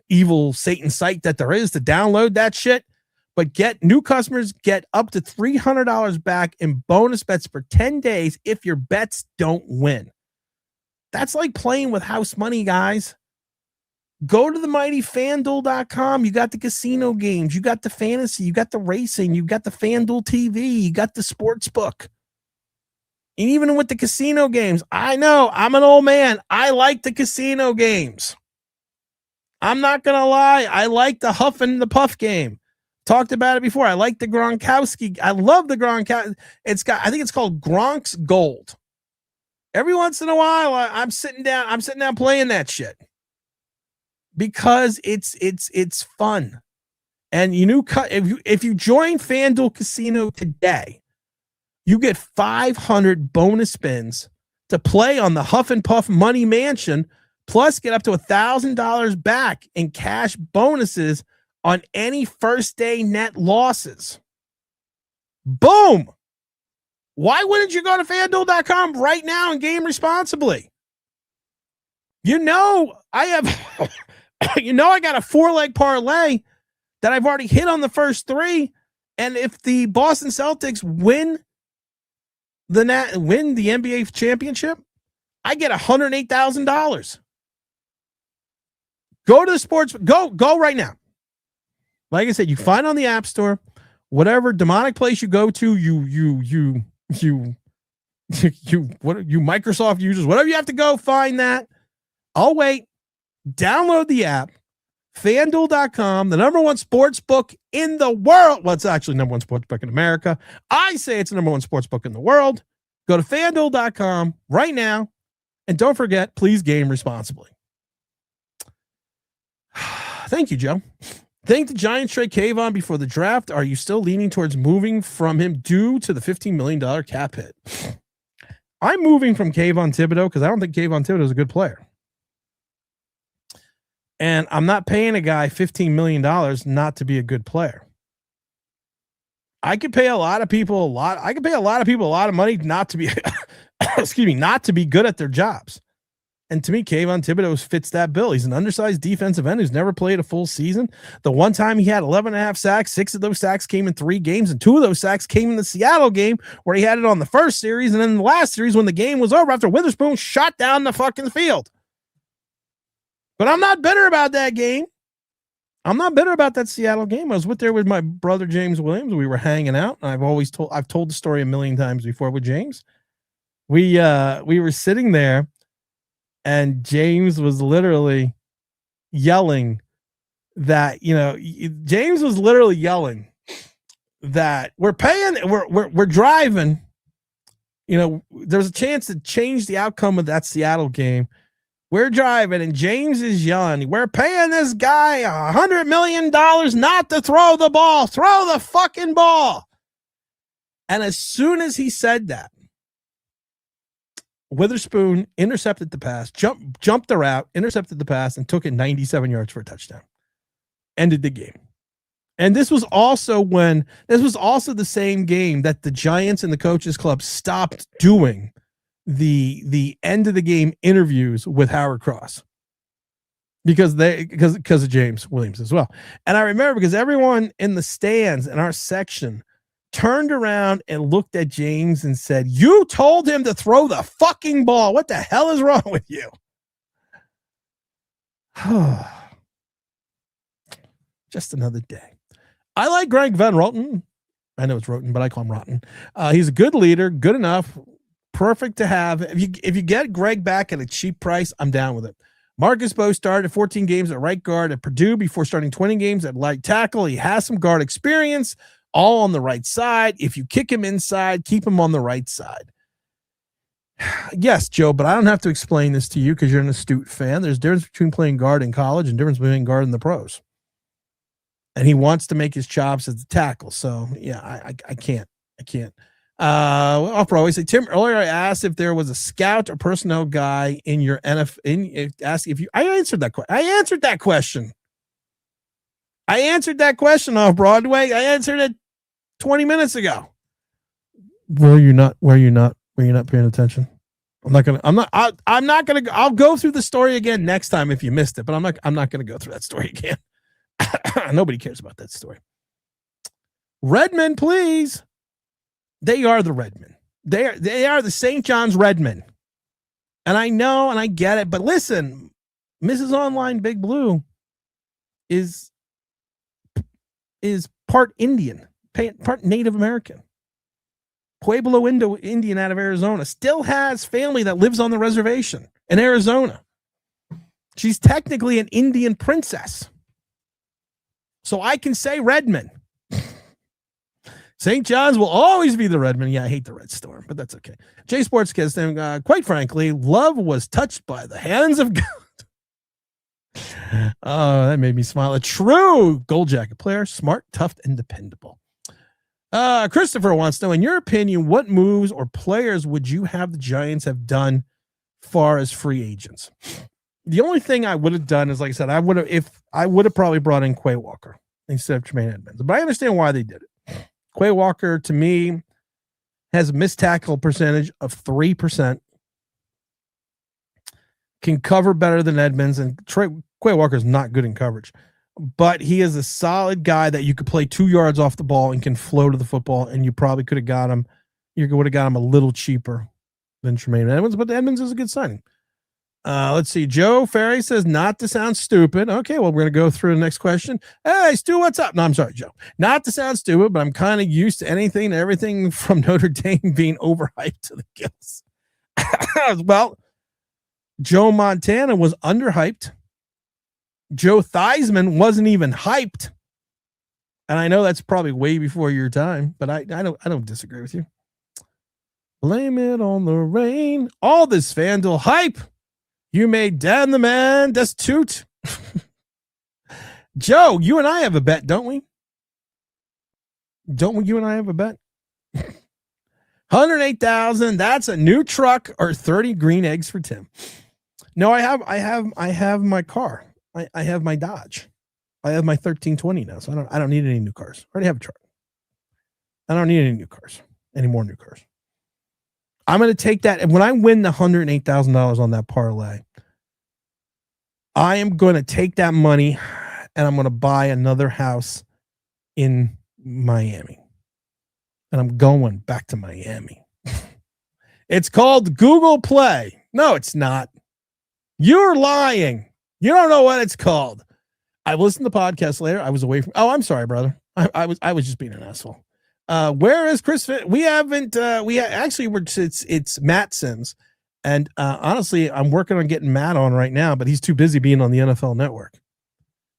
evil Satan site that there is to download that shit. But new customers get up to $300 back in bonus bets for 10 days if your bets don't win. That's like playing with house money, guys. Go to the mighty FanDuel.com. You got the casino games, you got the fantasy, you got the racing, you got the FanDuel TV, you got the sports book. And even with the casino games, I know I'm an old man. I like the casino games. I'm not going to lie. I like the Huff and the Puff game. Talked about it before. I like the Gronkowski. I love the Gronkowski. I think it's called Gronk's Gold. Every once in a while, I'm sitting down playing that shit because it's fun. And if you join FanDuel Casino today, you get 500 bonus spins to play on the Huff and Puff Money Mansion, plus get up to $1,000 back in cash bonuses on any first day net losses. Boom. Why wouldn't you go to FanDuel.com right now and game responsibly? I have, I got a 4-leg parlay that I've already hit on the first 3. And if the Boston Celtics win the NBA championship, I get $108,000. Go to the sports. Go right now. Like I said, you find on the App Store, whatever demonic place you go to, you Microsoft users, whatever you have to go, find that. I'll wait. Download the app. FanDuel.com, the number one sports book in the world. Well, it's actually number one sports book in America. I say it's the number one sports book in the world. Go to FanDuel.com right now. And don't forget, please game responsibly. Thank you, Joe. Think the Giants trade Kavon before the draft. Are you still leaning towards moving from him due to the $15 million cap hit? I'm moving from Kavon Thibodeau because I don't think Kavon Thibodeau is a good player. And I'm not paying a guy $15 million not to be a good player. I could pay a lot of people a lot of money not to be, not to be good at their jobs. And to me, Kavon Thibodeau fits that bill. He's an undersized defensive end who's never played a full season. The one time he had 11.5 sacks, 6 of those sacks came in 3 games, and 2 of those sacks came in the Seattle game where he had it on the first series, and then in the last series when the game was over after Witherspoon shot down the fucking field. But I'm not bitter about that game. I'm not bitter about that Seattle game. I was there with my brother James Williams. We were hanging out, and I've told the story a million times before with James. We were sitting there, and James was literally yelling that, James was literally yelling that we're driving. There's a chance to change the outcome of that Seattle game. We're driving, and James is yelling, we're paying this guy $100 million not to throw the ball. Throw the fucking ball. And as soon as he said that, Witherspoon intercepted the pass, jumped the route, intercepted the pass, and took it 97 yards for a touchdown. Ended the game. And this was also the same game that the Giants and the coaches club stopped doing the end of the game interviews with Howard Cross because of James Williams as well. And I remember because everyone in the stands in our section turned around and looked at James and said, "You told him to throw the fucking ball. What the hell is wrong with you?" Just another day. I like Greg Van Roten. I know it's Roten, but I call him Rotten. He's a good leader, good enough, perfect to have. If you get Greg back at a cheap price, I'm down with it. Marcus Bowe started 14 games at right guard at Purdue before starting 20 games at right tackle. He has some guard experience, all on the right side. If you kick him inside, keep him on the right side. Yes, Joe, but I don't have to explain this to you because you're an astute fan. There's a difference between playing guard in college and difference between guard in the pros. And he wants to make his chops as a tackle. So, yeah, I can't. I'll always say, Tim, earlier I asked if there was a scout or personnel guy in your NFL. I answered that question. I answered that question off Broadway. I answered it 20 minutes ago. Were you not paying attention? I'll go through the story again next time if you missed it, but I'm not going to go through that story again. Nobody cares about that story. Redmen, please. They are the Redmen. They are the St. John's Redmen. And I know, and I get it, but listen, Mrs. Online Big Blue is part Indian, part Native American. Pueblo Indian out of Arizona, still has family that lives on the reservation in Arizona. She's technically an Indian princess. So I can say Redmen. St. John's will always be the Redmen. Yeah, I hate the Red Storm, but that's okay. J Sportscast, quite frankly, Love was touched by the hands of God. Oh, that made me smile. A true Gold Jacket player, smart, tough, and dependable. Christopher wants to know, in your opinion, what moves or players would you have the Giants have done far as free agents? The only thing I would have done is, like I said, I would have probably brought in Quay Walker instead of Tremaine Edmunds. But I understand why they did it. Quay Walker, to me, has a missed tackle percentage of 3%, can cover better than Edmunds, and Quay Walker is not good in coverage, but he is a solid guy that you could play 2 yards off the ball and can flow to the football, and you probably could have got him. You would have got him a little cheaper than Tremaine Edmunds, but Edmunds is a good signing. Let's see. Joe Ferry says, not to sound stupid. Okay, well, we're going to go through the next question. Hey, Stu, what's up? No, I'm sorry, Joe. Not to sound stupid, but I'm kind of used to anything and everything from Notre Dame being overhyped to the gills. Well, Joe Montana was underhyped. Joe Theismann wasn't even hyped. And I know that's probably way before your time, but I don't disagree with you. Blame it on the rain. All this FanDuel hype. You made Dan the man destitute. Joe, you and I have a bet, don't we? Don't you and I have a bet? 108,000. That's a new truck or 30 green eggs for Tim. No, I have my car. I have my Dodge. I have my 1320 now, so I don't need any new cars. I already have a truck. I don't need any more new cars. I'm going to take that. And when I win the $108,000 on that parlay, I am going to take that money and I'm going to buy another house in Miami. And I'm going back to Miami. It's called Google Play. No, it's not. You're lying. You don't know what it's called. I listened to the podcast later. I was away from. Oh, I'm sorry, brother. I was just being an asshole. Where is Chris? We haven't. It's Matt Sims, and honestly, I'm working on getting Matt on right now, but he's too busy being on the NFL Network.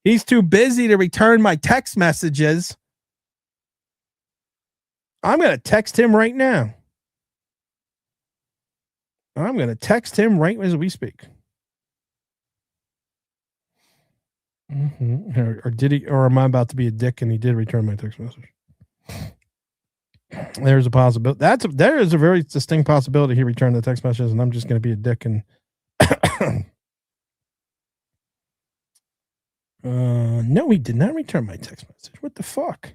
He's too busy to return my text messages. I'm going to text him right now. I'm going to text him right as we speak. Mm-hmm. Or did he? Or am I about to be a dick and he did return my text message? There's a possibility. There is a very distinct possibility he returned the text message, and I'm just going to be a dick and. No, he did not return my text message. What the fuck?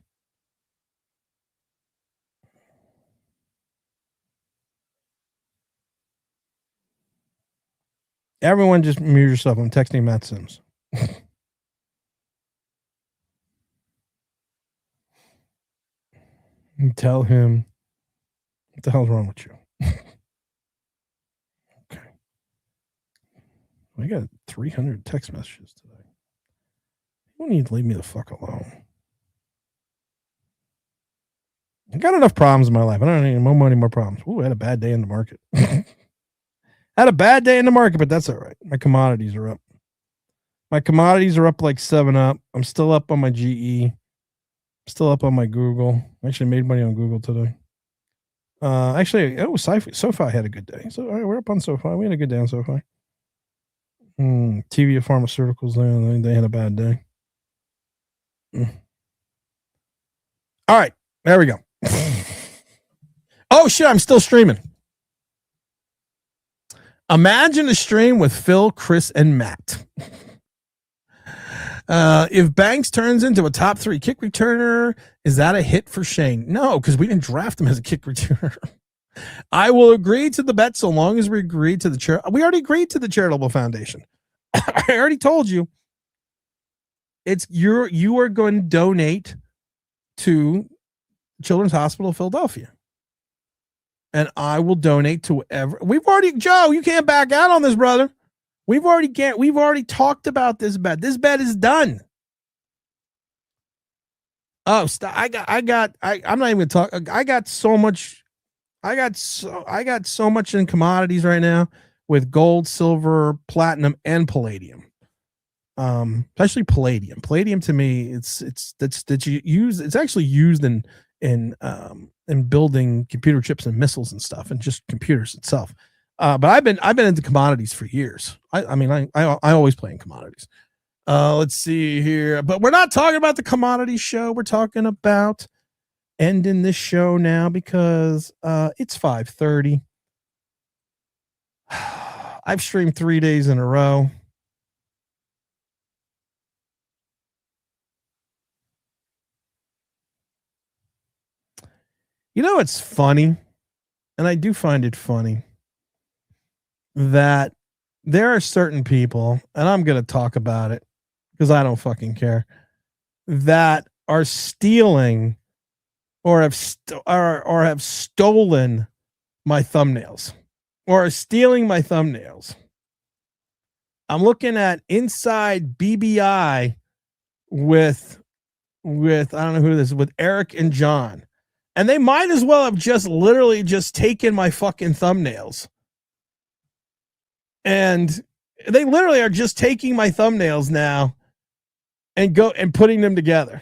Everyone just mute yourself. I'm texting Matt Sims. And tell him what the hell's wrong with you. Okay. I got 300 text messages today. You don't need to leave me the fuck alone. I got enough problems in my life. I don't need any more problems. Ooh, I had a bad day in the market. Had a bad day in the market, but that's all right. My commodities are up. My commodities are up like 7-up. I'm still up on my GE. Still up on my Google. Actually made money on Google today. Actually, it was SoFi had a good day. So all right, we're up on SoFi. We had a good day on SoFi. TV Pharmaceuticals, they had a bad day. All right, there we go. Oh shit, I'm still streaming. Imagine a stream with Phil, Chris, and Matt. If Banks turns into a top 3 kick returner, is that a hit for Shane? No, because we didn't draft him as a kick returner. I will agree to the bet so long as we agree to the we already agreed to the charitable foundation. I already told you. You are going to donate to Children's Hospital of Philadelphia. And I will donate to whatever. Joe, you can't back out on this, brother. We've already talked about this bet. This bet is done. Oh, stop. I'm not even gonna talk. I got so much in commodities right now with gold, silver, platinum, and palladium. Especially palladium. Palladium to me, it's actually used in building computer chips and missiles and stuff, and just computers itself. But I've been into commodities for years. I always play in commodities. Let's see here, but we're not talking about the commodity show. We're talking about ending this show now because it's 5:30. I've streamed 3 days in a row. You know, it's funny. and I do find it funny that there are certain people, and I'm going to talk about it because I don't fucking care, that are stealing or have stolen my thumbnails or are stealing my thumbnails. I'm looking at Inside BBI with I don't know who this is, with Eric and John. And they might as well have just literally just taken my fucking thumbnails. And they literally are just taking my thumbnails now and putting them together.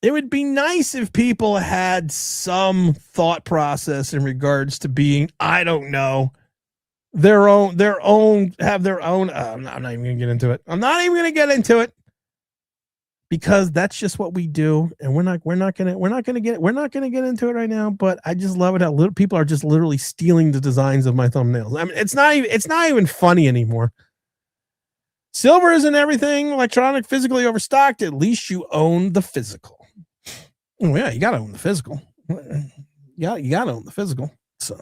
It would be nice if people had some thought process in regards to being, I don't know, have their own. I'm not even gonna get into it. I'm not even gonna get into it because that's just what we do, and we're not gonna get into it right now. But I just love it how little people are just literally stealing the designs of my thumbnails. I mean, it's not even funny anymore. Silver isn't everything. Electronic, physically overstocked. At least you own the physical. Oh, yeah, you gotta own the physical. Yeah, you gotta own the physical. So,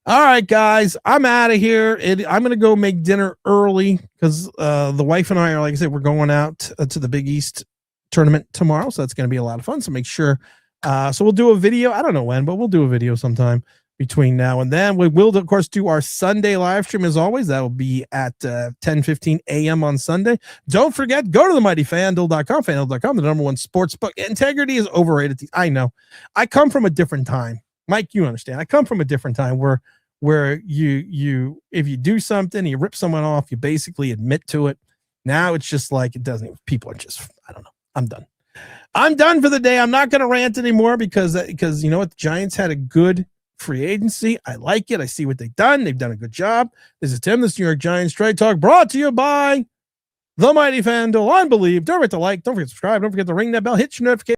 all right, guys, I'm out of here. I'm gonna go make dinner early because the wife and I are, like I said, we're going out to the Big East tournament tomorrow, so that's gonna be a lot of fun. So make sure. So we'll do a video. I don't know when, but we'll do a video sometime between now and then. We will, of course, do our Sunday live stream as always. That will be at 10:15 a.m. on Sunday. Don't forget, go to the mighty FanDuel.com, FanDuel.com, the number one sports book. Integrity is overrated. I know. I come from a different time. Mike, you understand. I come from a different time where you if you do something, you rip someone off, you basically admit to it. Now it's just like it doesn't. People are just, I don't know. I'm done. I'm done for the day. I'm not going to rant anymore because you know what? The Giants had a good free agency. I like it. I see what they've done. They've done a good job. This is Tim, this New York Giants Trade Talk, brought to you by the mighty FanDuel. On Believe. Don't forget to like, don't forget to subscribe, don't forget to ring that bell, hit your notification.